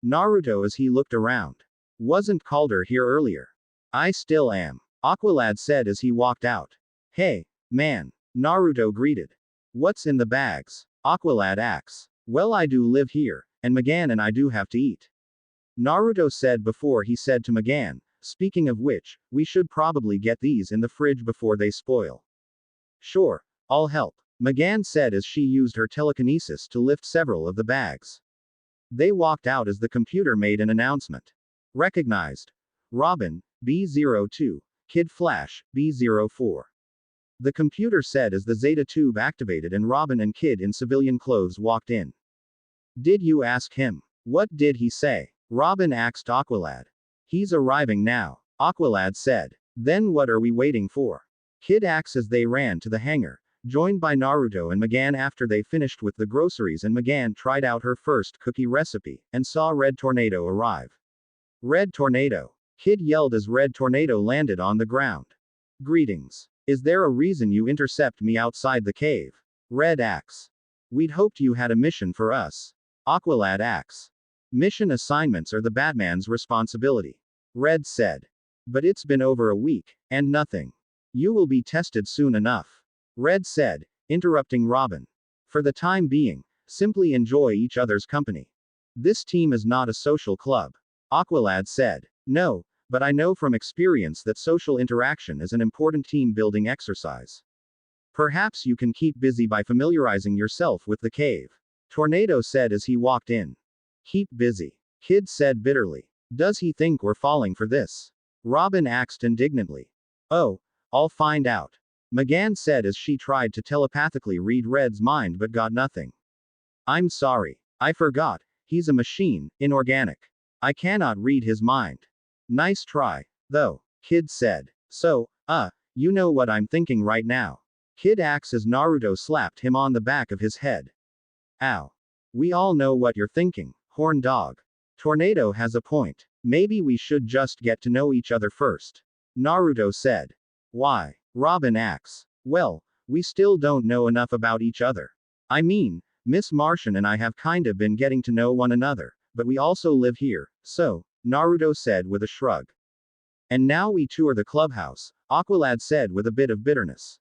Naruto as he looked around. Wasn't Calder here earlier? I still am, Aqualad said as he walked out. Hey, man, Naruto greeted. What's in the bags? Aqualad asks. Well, I do live here, and Magan and I do have to eat. Naruto said before he said to Magan, speaking of which, we should probably get these in the fridge before they spoil. Sure, I'll help, Magan said as she used her telekinesis to lift several of the bags. They walked out as the computer made an announcement. Recognized. Robin, B02, Kid Flash, B04. The computer said as the Zeta tube activated and Robin and Kid in civilian clothes walked in. Did you ask him? What did he say? Robin asked Aqualad. He's arriving now, Aqualad said. Then what are we waiting for? Kid asked as they ran to the hangar, joined by Naruto and Magan after they finished with the groceries and Magan tried out her first cookie recipe, and saw Red Tornado arrive. Red Tornado. Kid yelled as Red Tornado landed on the ground. Greetings. Is there a reason you intercept me outside the cave? Red asks. We'd hoped you had a mission for us. Aqualad asks. Mission assignments are the Batman's responsibility. Red said. But it's been over a week, and nothing. You will be tested soon enough. Red said, interrupting Robin. For the time being, simply enjoy each other's company. This team is not a social club. Aqualad said. No, but I know from experience that social interaction is an important team-building exercise. Perhaps you can keep busy by familiarizing yourself with the cave. Tornado said as he walked in. Keep busy. Kid said bitterly. Does he think we're falling for this? Robin asked indignantly. Oh, I'll find out. McGann said as she tried to telepathically read Red's mind but got nothing. I'm sorry. I forgot. He's a machine, inorganic. I cannot read his mind. Nice try, though, Kid said. So, you know what I'm thinking right now. Kid acts as Naruto slapped him on the back of his head. Ow. We all know what you're thinking, horn dog. Tornado has a point. Maybe we should just get to know each other first. Naruto said. Why? Robin asks. Well, we still don't know enough about each other. I mean, Miss Martian and I have kinda been getting to know one another, but we also live here, so, Naruto said with a shrug. And now we tour the clubhouse, Aqualad said with a bit of bitterness.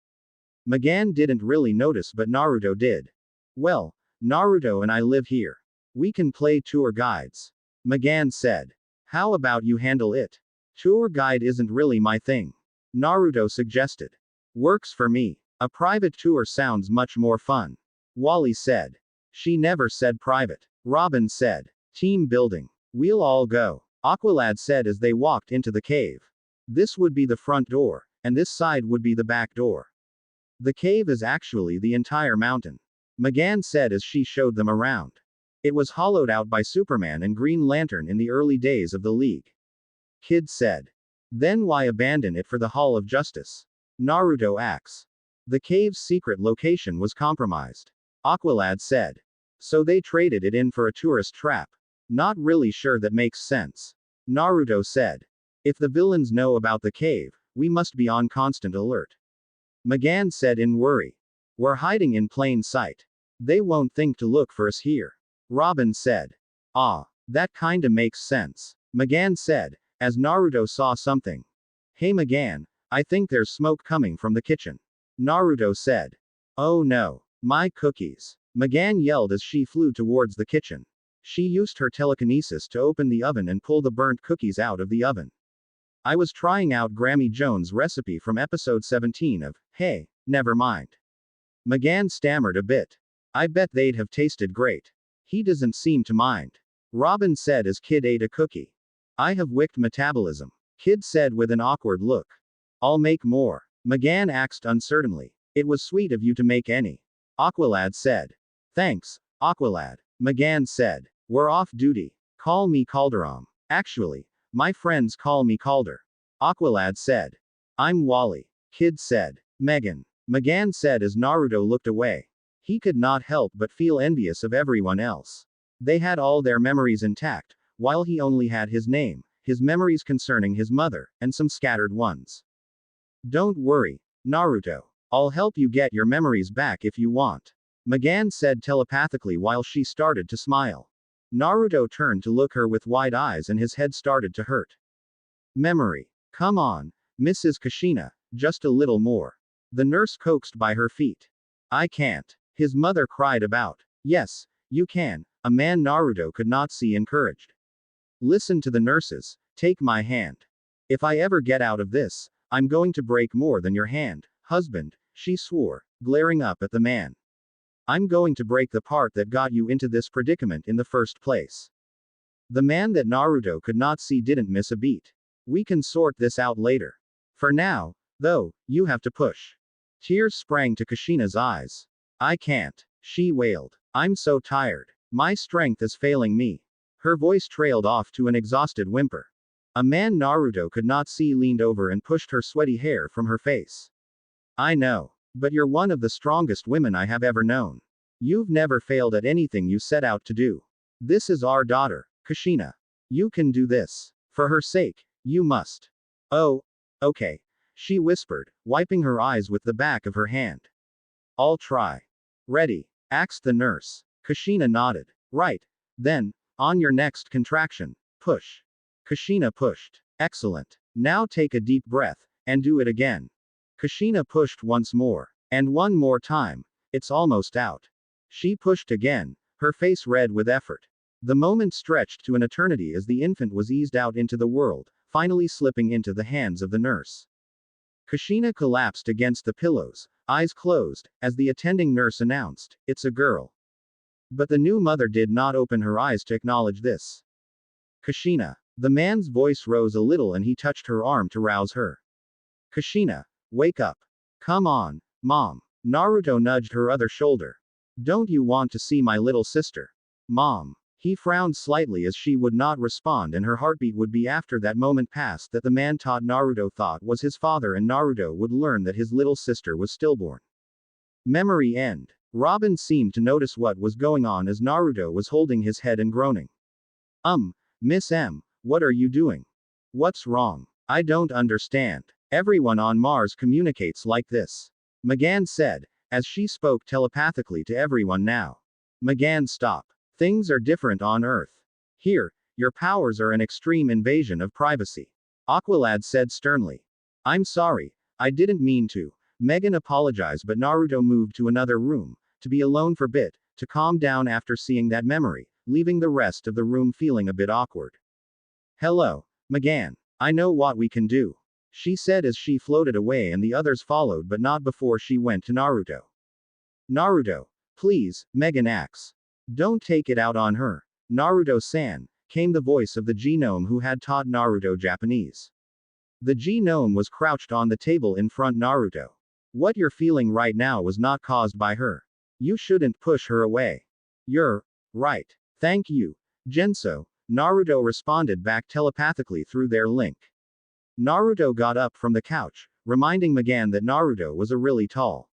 McGann didn't really notice but Naruto did. Well, Naruto and I live here. We can play tour guides. McGann said. How about you handle it? Tour guide isn't really my thing. Naruto suggested. Works for me. A private tour sounds much more fun. Wally said. She never said private. Robin said. Team building. We'll all go. Aqualad said as they walked into the cave. This would be the front door, and this side would be the back door. The cave is actually the entire mountain. McGann said as she showed them around. It was hollowed out by Superman and Green Lantern in the early days of the League. Kid said. Then why abandon it for the Hall of Justice? Naruto asks. The cave's secret location was compromised. Aqualad said. So they traded it in for a tourist trap. Not really sure that makes sense. Naruto said. If the villains know about the cave, we must be on constant alert. McGann said in worry. We're hiding in plain sight. They won't think to look for us here. Robin said. Ah, that kinda makes sense. McGann said, as Naruto saw something. Hey McGann, I think there's smoke coming from the kitchen. Naruto said. Oh no, my cookies. McGann yelled as she flew towards the kitchen. She used her telekinesis to open the oven and pull the burnt cookies out of the oven. I was trying out Grammy Jones' recipe from episode 17 of, Hey, never mind. McGann stammered a bit. I bet they'd have tasted great. He doesn't seem to mind. Robin said as Kid ate a cookie. I have wicked metabolism. Kid said with an awkward look. I'll make more. McGann asked uncertainly. It was sweet of you to make any. Aqualad said. Thanks, Aqualad. McGann said. We're off duty. Call me Calderon. Actually, my friends call me Calder. Aqualad said. I'm Wally. Kid said. Megan. McGann said as Naruto looked away. He could not help but feel envious of everyone else. They had all their memories intact, while he only had his name, his memories concerning his mother, and some scattered ones. Don't worry, Naruto. I'll help you get your memories back if you want. McGann said telepathically while she started to smile. Naruto turned to look her with wide eyes and his head started to hurt. Memory. Come on, Mrs. Kushina, just a little more. The nurse coaxed by her feet. I can't. His mother cried about. Yes, you can, a man Naruto could not see encouraged. Listen to the nurses, take my hand. If I ever get out of this, I'm going to break more than your hand, husband, she swore, glaring up at the man. I'm going to break the part that got you into this predicament in the first place. The man that Naruto could not see didn't miss a beat. We can sort this out later. For now, though, you have to push. Tears sprang to Kushina's eyes. I can't, she wailed. I'm so tired. My strength is failing me. Her voice trailed off to an exhausted whimper. A man Naruto could not see leaned over and pushed her sweaty hair from her face. I know. But you're one of the strongest women I have ever known. You've never failed at anything you set out to do. This is our daughter, Kushina. You can do this. For her sake, you must. Oh, okay, she whispered, wiping her eyes with the back of her hand. I'll try. Ready? Asked the nurse. Kushina nodded. Right. Then, on your next contraction, push. Kushina pushed. Excellent. Now take a deep breath, and do it again. Kushina pushed once more. And one more time. It's almost out. She pushed again, her face red with effort. The moment stretched to an eternity as the infant was eased out into the world, finally slipping into the hands of the nurse. Kushina collapsed against the pillows, eyes closed, as the attending nurse announced, "It's a girl." But the new mother did not open her eyes to acknowledge this. "Kushina." The man's voice rose a little and he touched her arm to rouse her. "Kushina, wake up. Come on, Mom." Naruto nudged her other shoulder. "Don't you want to see my little sister? Mom." He frowned slightly as she would not respond and her heartbeat would be after that moment passed that the man taught Naruto thought was his father and Naruto would learn that his little sister was stillborn. Memory end. Robin seemed to notice what was going on as Naruto was holding his head and groaning. Miss M, what are you doing? What's wrong? I don't understand. Everyone on Mars communicates like this. Magan said, as she spoke telepathically to everyone now. Magan, stop. Things are different on Earth. Here, your powers are an extreme invasion of privacy. Aqualad said sternly. I'm sorry, I didn't mean to. Megan apologized, but Naruto moved to another room, to be alone for a bit, to calm down after seeing that memory, leaving the rest of the room feeling a bit awkward. Hello, Magan. I know what we can do, she said as she floated away and the others followed, but not before she went to Naruto. Naruto, please, Megan asks. Don't take it out on her. Naruto-san, came the voice of the G-gnome who had taught Naruto Japanese. The G-gnome was crouched on the table in front Naruto. What you're feeling right now was not caused by her. You shouldn't push her away. You're right. Thank you, Genso, Naruto responded back telepathically through their link. Naruto got up from the couch, reminding Magan that Naruto was a really tall.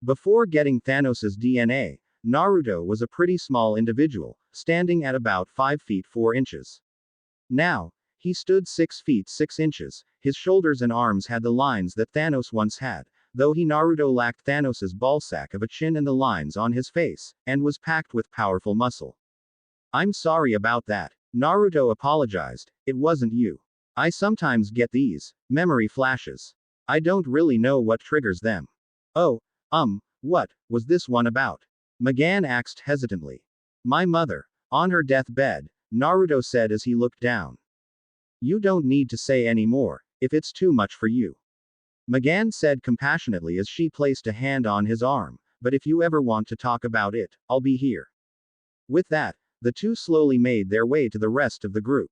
Before getting Thanos' DNA, Naruto was a pretty small individual, standing at about 5 feet 4 inches. Now, he stood 6 feet 6 inches, his shoulders and arms had the lines that Thanos once had, though Naruto lacked Thanos' ballsack of a chin and the lines on his face, and was packed with powerful muscle. I'm sorry about that. Naruto apologized, it wasn't you. I sometimes get these memory flashes. I don't really know what triggers them. Oh, what was this one about? Magan asked hesitantly. My mother, on her deathbed, Naruto said as he looked down. You don't need to say any more, if it's too much for you. Magan said compassionately as she placed a hand on his arm, but if you ever want to talk about it, I'll be here. With that, the two slowly made their way to the rest of the group.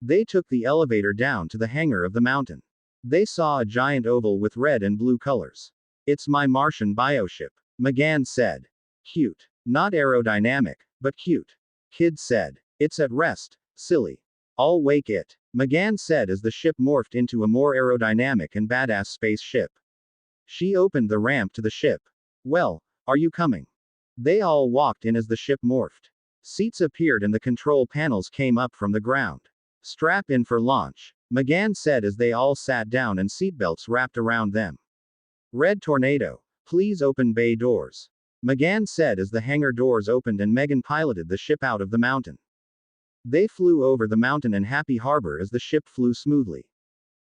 They took the elevator down to the hangar of the mountain. They saw a giant oval with red and blue colors. It's my Martian bioship, Magan said. Cute. Not aerodynamic, but cute. Kid said. It's at rest, silly. I'll wake it, Magan said as the ship morphed into a more aerodynamic and badass spaceship. She opened the ramp to the ship. Well, are you coming? They all walked in as the ship morphed. Seats appeared and the control panels came up from the ground. Strap in for launch, Magan said as they all sat down and seatbelts wrapped around them. Red Tornado, please open bay doors, Magan said as the hangar doors opened and Megan piloted the ship out of the mountain. They flew over the mountain and Happy Harbor as the ship flew smoothly.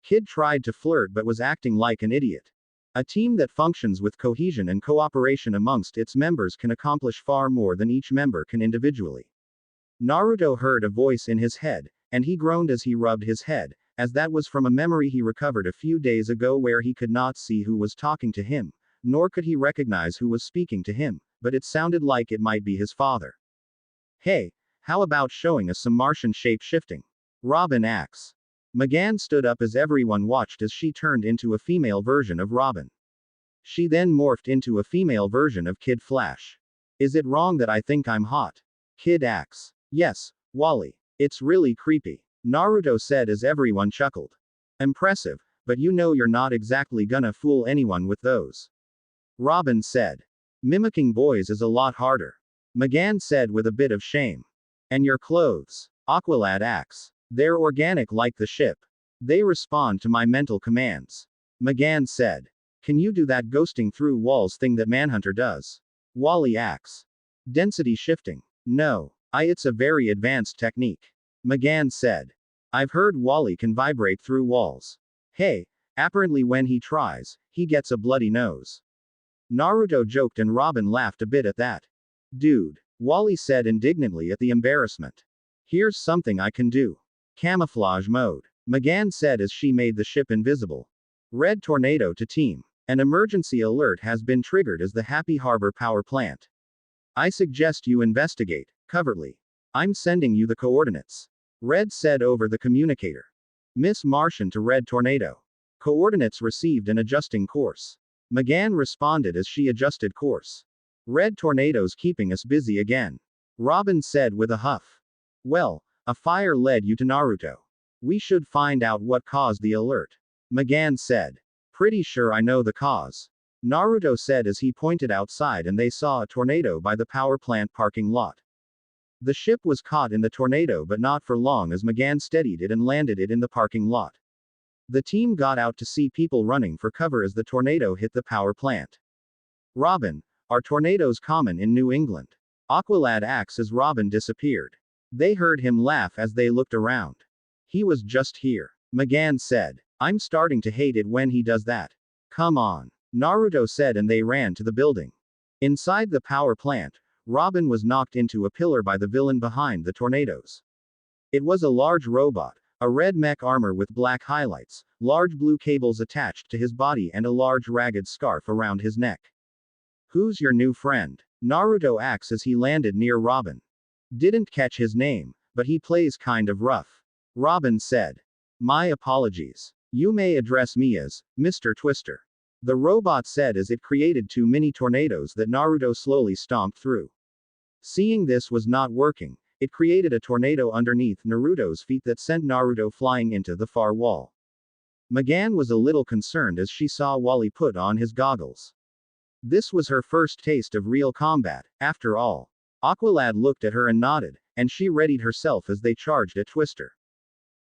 Kid tried to flirt but was acting like an idiot. A team that functions with cohesion and cooperation amongst its members can accomplish far more than each member can individually. Naruto heard a voice in his head, and he groaned as he rubbed his head, as that was from a memory he recovered a few days ago where he could not see who was talking to him, nor could he recognize who was speaking to him, but it sounded like it might be his father. Hey, how about showing us some Martian shape-shifting? Robin asks. Magan stood up as everyone watched as she turned into a female version of Robin. She then morphed into a female version of Kid Flash. Is it wrong that I think I'm hot? Kid asks. Yes, Wally. It's really creepy, Naruto said as everyone chuckled. Impressive, but you know you're not exactly gonna fool anyone with those. Robin said. Mimicking boys is a lot harder, Magan said with a bit of shame. And your clothes? Aqualad asks. They're organic like the ship. They respond to my mental commands, Magan said. Can you do that ghosting through walls thing that Manhunter does? Wally asks. Density shifting? No. It's a very advanced technique, Magan said. I've heard Wally can vibrate through walls. Hey, apparently when he tries, he gets a bloody nose. Naruto joked and Robin laughed a bit at that. Dude, Wally said indignantly at the embarrassment. Here's something I can do. Camouflage mode, McGann said as she made the ship invisible. Red tornado to team. An emergency alert has been triggered as the Happy Harbor power plant. I suggest you investigate, covertly. I'm sending you the coordinates. Red said over the communicator. Miss Martian to Red Tornado. Coordinates received and adjusting course. McGann responded as she adjusted course. Red Tornado's keeping us busy again. Robin said with a huff. Well, a fire led you to Naruto. We should find out what caused the alert. McGann said. Pretty sure I know the cause. Naruto said as he pointed outside and they saw a tornado by the power plant parking lot. The ship was caught in the tornado but not for long as McGann steadied it and landed it in the parking lot. The team got out to see people running for cover as the tornado hit the power plant. Robin, are tornadoes common in New England? Aqualad asks as Robin disappeared. They heard him laugh as they looked around. He was just here. McGann said. I'm starting to hate it when he does that. Come on. Naruto said and they ran to the building. Inside the power plant, Robin was knocked into a pillar by the villain behind the tornadoes. It was a large robot, a red mech armor with black highlights, large blue cables attached to his body and a large ragged scarf around his neck. Who's your new friend? Naruto asks as he landed near Robin. Didn't catch his name, but he plays kind of rough. Robin said. My apologies. You may address me as Mr. Twister. The robot said as it created two mini tornadoes that Naruto slowly stomped through. Seeing this was not working, it created a tornado underneath Naruto's feet that sent Naruto flying into the far wall. McGann was a little concerned as she saw Wally put on his goggles. This was her first taste of real combat, after all. Aqualad looked at her and nodded, and she readied herself as they charged at Twister.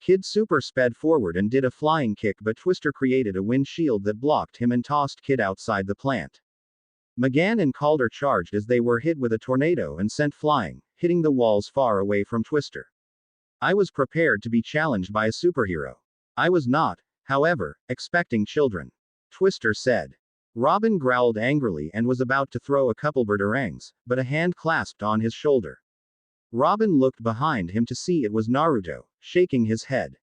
Kid Super sped forward and did a flying kick but Twister created a wind shield that blocked him and tossed Kid outside the plant. McGann and Calder charged as they were hit with a tornado and sent flying, hitting the walls far away from Twister. I was prepared to be challenged by a superhero. I was not, however, expecting children. Twister said. Robin growled angrily and was about to throw a couple batarangs, but a hand clasped on his shoulder. Robin looked behind him to see it was Naruto, shaking his head.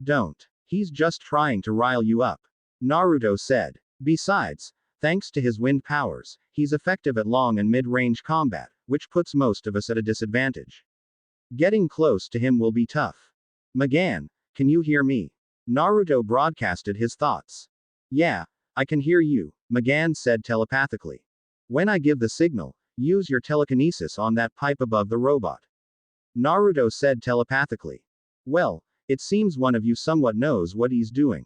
Don't. He's just trying to rile you up. Naruto said. Besides, thanks to his wind powers, he's effective at long and mid-range combat, which puts most of us at a disadvantage. Getting close to him will be tough. McGann, can you hear me? Naruto broadcasted his thoughts. Yeah, I can hear you, McGann said telepathically. When I give the signal, use your telekinesis on that pipe above the robot. Naruto said telepathically. Well, it seems one of you somewhat knows what he's doing.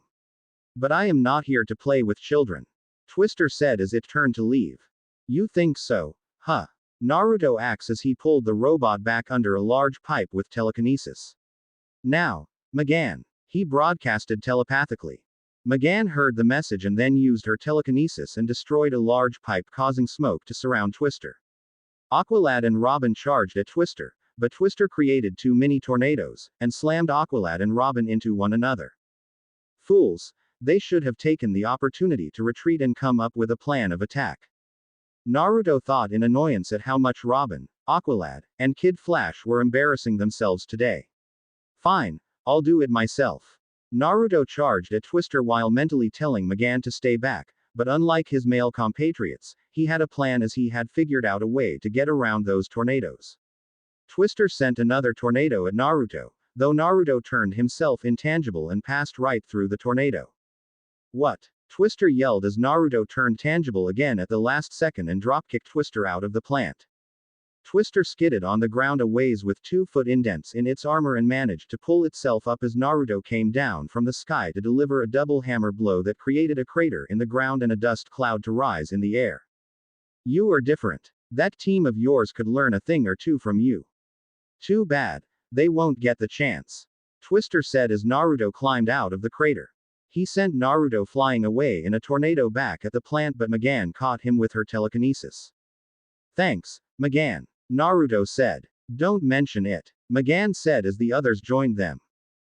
But I am not here to play with children. Twister said as it turned to leave. You think so, huh? Naruto asks as he pulled the robot back under a large pipe with telekinesis. Now, McGann. He broadcasted telepathically. McGann heard the message and then used her telekinesis and destroyed a large pipe causing smoke to surround Twister. Aqualad and Robin charged at Twister, but Twister created two mini tornadoes, and slammed Aqualad and Robin into one another. Fools, they should have taken the opportunity to retreat and come up with a plan of attack. Naruto thought in annoyance at how much Robin, Aqualad, and Kid Flash were embarrassing themselves today. Fine, I'll do it myself. Naruto charged at Twister while mentally telling McGann to stay back, but unlike his male compatriots, he had a plan as he had figured out a way to get around those tornadoes. Twister sent another tornado at Naruto, though Naruto turned himself intangible and passed right through the tornado. What? Twister yelled as Naruto turned tangible again at the last second and dropkicked Twister out of the plant. Twister skidded on the ground a ways with 2-foot indents in its armor and managed to pull itself up as Naruto came down from the sky to deliver a double hammer blow that created a crater in the ground and a dust cloud to rise in the air. You are different. That team of yours could learn a thing or two from you. Too bad. They won't get the chance. Twister said as Naruto climbed out of the crater. He sent Naruto flying away in a tornado back at the plant but McGann caught him with her telekinesis. Thanks, McGann. Naruto said. Don't mention it. McGann said as the others joined them.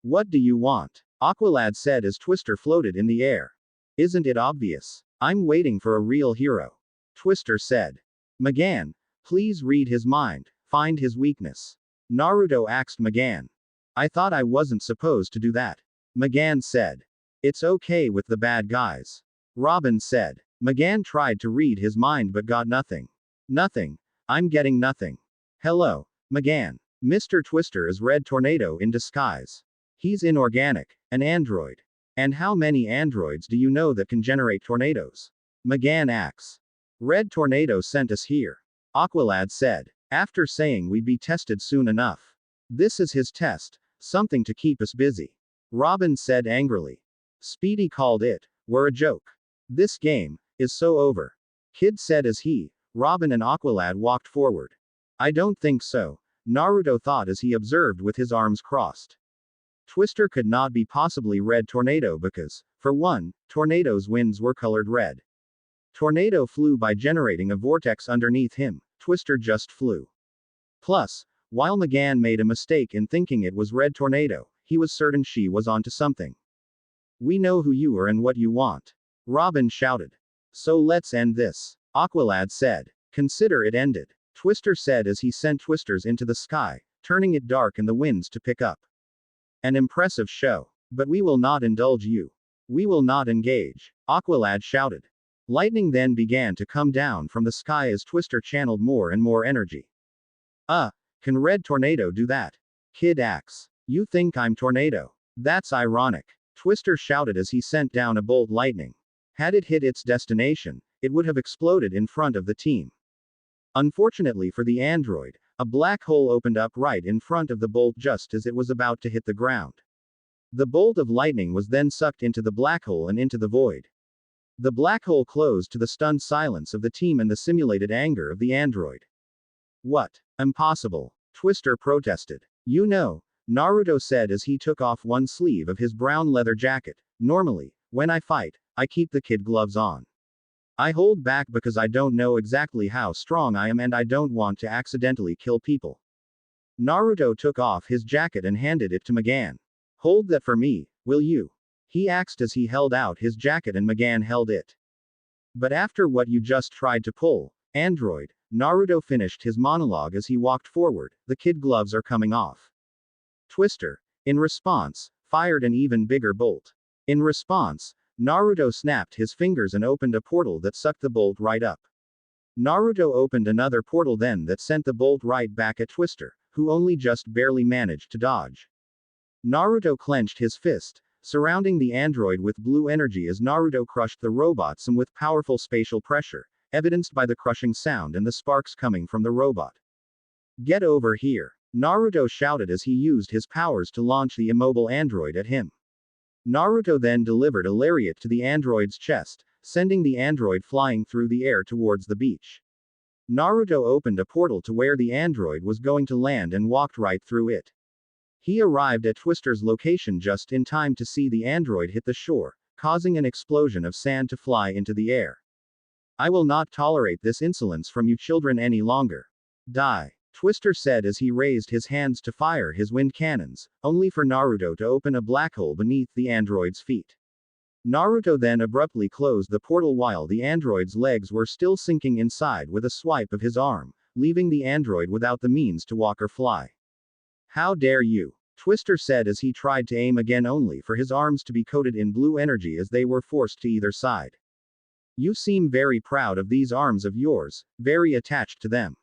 What do you want? Aqualad said as Twister floated in the air. Isn't it obvious? I'm waiting for a real hero. Twister said. McGann, please read his mind, find his weakness. Naruto asked McGann. I thought I wasn't supposed to do that. McGann said. It's okay with the bad guys. Robin said. McGann tried to read his mind but got nothing. Nothing. I'm getting nothing. Hello, McGann. Mr. Twister is Red Tornado in disguise. He's inorganic, an android. And how many androids do you know that can generate tornadoes? McGann asks. Red Tornado sent us here. Aqualad said. After saying we'd be tested soon enough. This is his test, something to keep us busy. Robin said angrily. Speedy called it, we're a joke. This game is so over. Kid said as Robin and Aqualad walked forward. I don't think so, Naruto thought as he observed with his arms crossed. Twister could not be possibly Red Tornado because, for one, Tornado's winds were colored red. Tornado flew by generating a vortex underneath him, Twister just flew. Plus, while McGann made a mistake in thinking it was Red Tornado, he was certain she was onto something. We know who you are and what you want. Robin shouted. So let's end this. Aqualad said. Consider it ended. Twister said as he sent twisters into the sky, turning it dark and the winds to pick up. An impressive show. But we will not indulge you. We will not engage. Aqualad shouted. Lightning then began to come down from the sky as Twister channeled more and more energy. Can Red Tornado do that? Kid asks. You think I'm Tornado? That's ironic. Twister shouted as he sent down a bolt lightning. Had it hit its destination, it would have exploded in front of the team. Unfortunately for the android, a black hole opened up right in front of the bolt just as it was about to hit the ground. The bolt of lightning was then sucked into the black hole and into the void. The black hole closed to the stunned silence of the team and the simulated anger of the android. What? Impossible. Twister protested. You know, Naruto said as he took off one sleeve of his brown leather jacket. Normally, when I fight, I keep the kid gloves on. I hold back because I don't know exactly how strong I am and I don't want to accidentally kill people. Naruto took off his jacket and handed it to McGann. Hold that for me, will you? He asked as he held out his jacket and McGann held it. But after what you just tried to pull, android, Naruto finished his monologue as he walked forward, the kid gloves are coming off. Twister, in response, fired an even bigger bolt. In response, Naruto snapped his fingers and opened a portal that sucked the bolt right up. Naruto opened another portal then that sent the bolt right back at Twister, who only just barely managed to dodge. Naruto clenched his fist, surrounding the android with blue energy as Naruto crushed the robots and with powerful spatial pressure, evidenced by the crushing sound and the sparks coming from the robot. Get over here, Naruto shouted as he used his powers to launch the immobile android at him. Naruto then delivered a lariat to the android's chest, sending the android flying through the air towards the beach. Naruto opened a portal to where the android was going to land and walked right through it. He arrived at Twister's location just in time to see the android hit the shore, causing an explosion of sand to fly into the air. I will not tolerate this insolence from you children any longer. Die. Twister said as he raised his hands to fire his wind cannons, only for Naruto to open a black hole beneath the android's feet. Naruto then abruptly closed the portal while the android's legs were still sinking inside with a swipe of his arm, leaving the android without the means to walk or fly. How dare you? Twister said as he tried to aim again only for his arms to be coated in blue energy as they were forced to either side. You seem very proud of these arms of yours, very attached to them.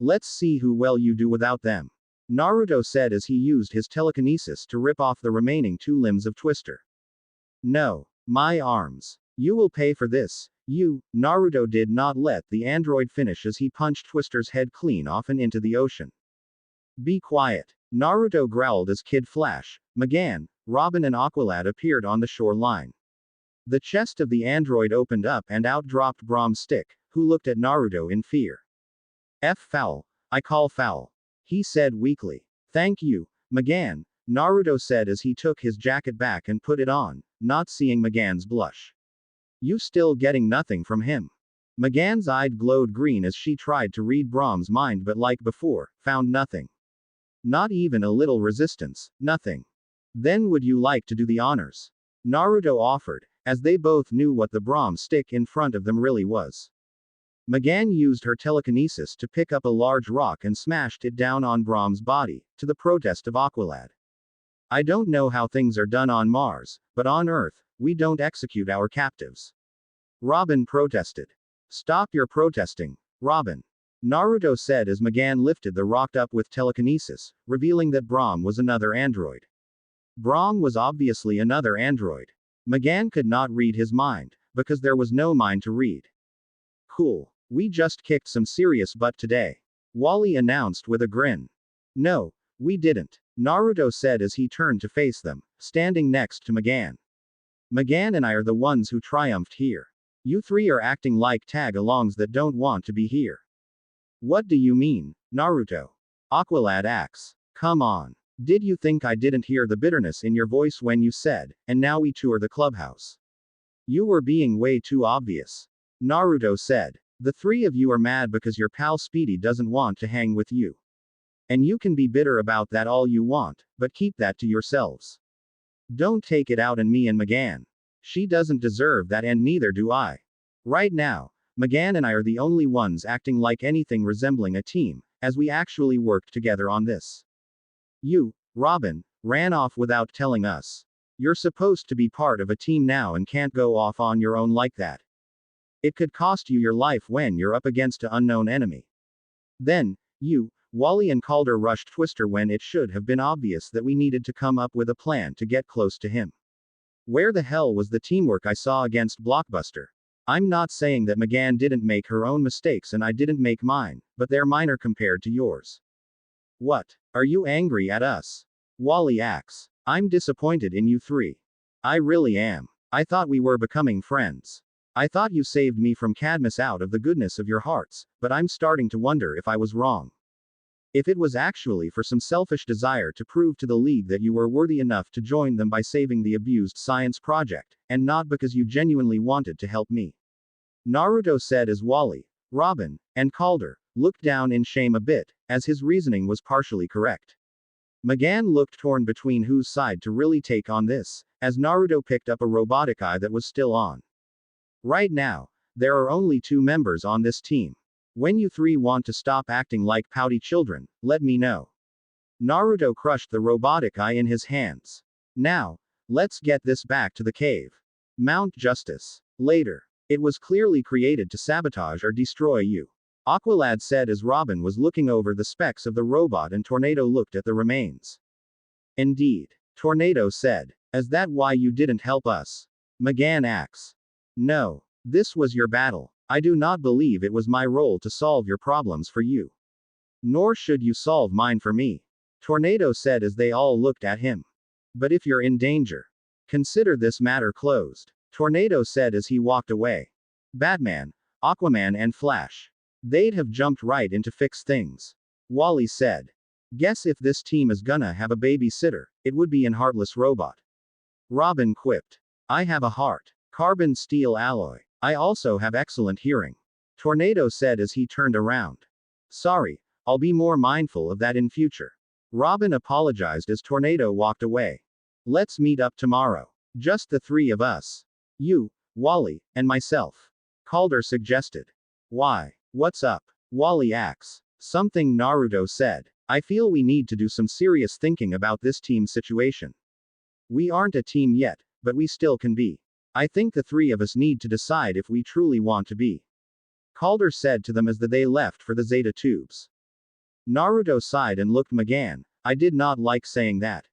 Let's see who well you do without them. Naruto said as he used his telekinesis to rip off the remaining 2 limbs of Twister. No. My arms. You will pay for this. You. Naruto did not let the android finish as he punched Twister's head clean off and into the ocean. Be quiet. Naruto growled as Kid Flash, McGann, Robin and Aqualad appeared on the shoreline. The chest of the android opened up and out dropped Brahm's stick, who looked at Naruto in fear. Foul. I call foul. He said weakly. Thank you, McGann, Naruto said as he took his jacket back and put it on, not seeing McGann's blush. You still getting nothing from him? McGann's eye glowed green as she tried to read Brahm's mind but like before, found nothing. Not even a little resistance, nothing. Then would you like to do the honors? Naruto offered, as they both knew what the Brahm stick in front of them really was. McGann used her telekinesis to pick up a large rock and smashed it down on Brahm's body, to the protest of Aqualad. I don't know how things are done on Mars, but on Earth, we don't execute our captives. Robin protested. Stop your protesting, Robin. Naruto said as Magan lifted the rock up with telekinesis, revealing that Brahm was another android. Brahm was obviously another android. Magan could not read his mind, because there was no mind to read. Cool. We just kicked some serious butt today. Wally announced with a grin. No, we didn't, Naruto said as he turned to face them, standing next to Magan. Magan and I are the ones who triumphed here. You three are acting like tag-alongs that don't want to be here. What do you mean, Naruto? Aqualad asks. Come on. Did you think I didn't hear the bitterness in your voice when you said, and now we tour the clubhouse? You were being way too obvious. Naruto said. The three of you are mad because your pal Speedy doesn't want to hang with you. And you can be bitter about that all you want, but keep that to yourselves. Don't take it out on me and Magan. She doesn't deserve that and neither do I. Right now, Magan and I are the only ones acting like anything resembling a team, as we actually worked together on this. You, Robin, ran off without telling us. You're supposed to be part of a team now and can't go off on your own like that. It could cost you your life when you're up against an unknown enemy. Then, you, Wally and Calder rushed Twister when it should have been obvious that we needed to come up with a plan to get close to him. Where the hell was the teamwork I saw against Blockbuster? I'm not saying that Magan didn't make her own mistakes and I didn't make mine, but they're minor compared to yours. What? Are you angry at us? Wally asks. I'm disappointed in you three. I really am. I thought we were becoming friends. I thought you saved me from Cadmus out of the goodness of your hearts, but I'm starting to wonder if I was wrong. If it was actually for some selfish desire to prove to the League that you were worthy enough to join them by saving the abused science project, and not because you genuinely wanted to help me. Naruto said as Wally, Robin, and Calder looked down in shame a bit, as his reasoning was partially correct. Magan looked torn between whose side to really take on this, as Naruto picked up a robotic eye that was still on. Right now, there are only 2 members on this team. When you three want to stop acting like pouty children, let me know. Naruto crushed the robotic eye in his hands. Now, let's get this back to the cave. Mount Justice. Later. It was clearly created to sabotage or destroy you. Aqualad said as Robin was looking over the specs of the robot and Tornado looked at the remains. Indeed. Tornado said. Is that why you didn't help us? Magan asks. No. This was your battle. I do not believe it was my role to solve your problems for you. Nor should you solve mine for me. Tornado said as they all looked at him. But if you're in danger, consider this matter closed. Tornado said as he walked away. Batman, Aquaman and Flash. They'd have jumped right in to fix things. Wally said. Guess if this team is gonna have a babysitter, it would be an heartless robot. Robin quipped. I have a heart. Carbon steel alloy. I also have excellent hearing. Tornado said as he turned around. Sorry, I'll be more mindful of that in future. Robin apologized as Tornado walked away. Let's meet up tomorrow. Just the 3 of us. You, Wally, and myself. Calder suggested. Why? What's up? Wally asks. Something Naruto said. I feel we need to do some serious thinking about this team situation. We aren't a team yet, but we still can be. I think the 3 of us need to decide if we truly want to be. Calder said to them as they left for the Zeta tubes. Naruto sighed and looked Magan. I did not like saying that.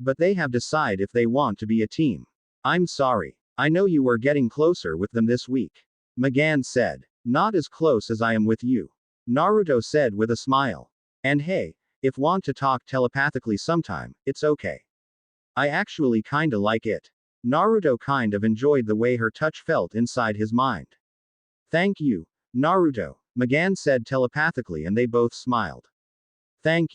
But they have decided if they want to be a team. I'm sorry. I know you were getting closer with them this week. Magan said. Not as close as I am with you. Naruto said with a smile. And hey, if want to talk telepathically sometime, it's okay. I actually kinda like it. Naruto kind of enjoyed the way her touch felt inside his mind. Thank you, Naruto, Magan said telepathically and they both smiled. Thank you.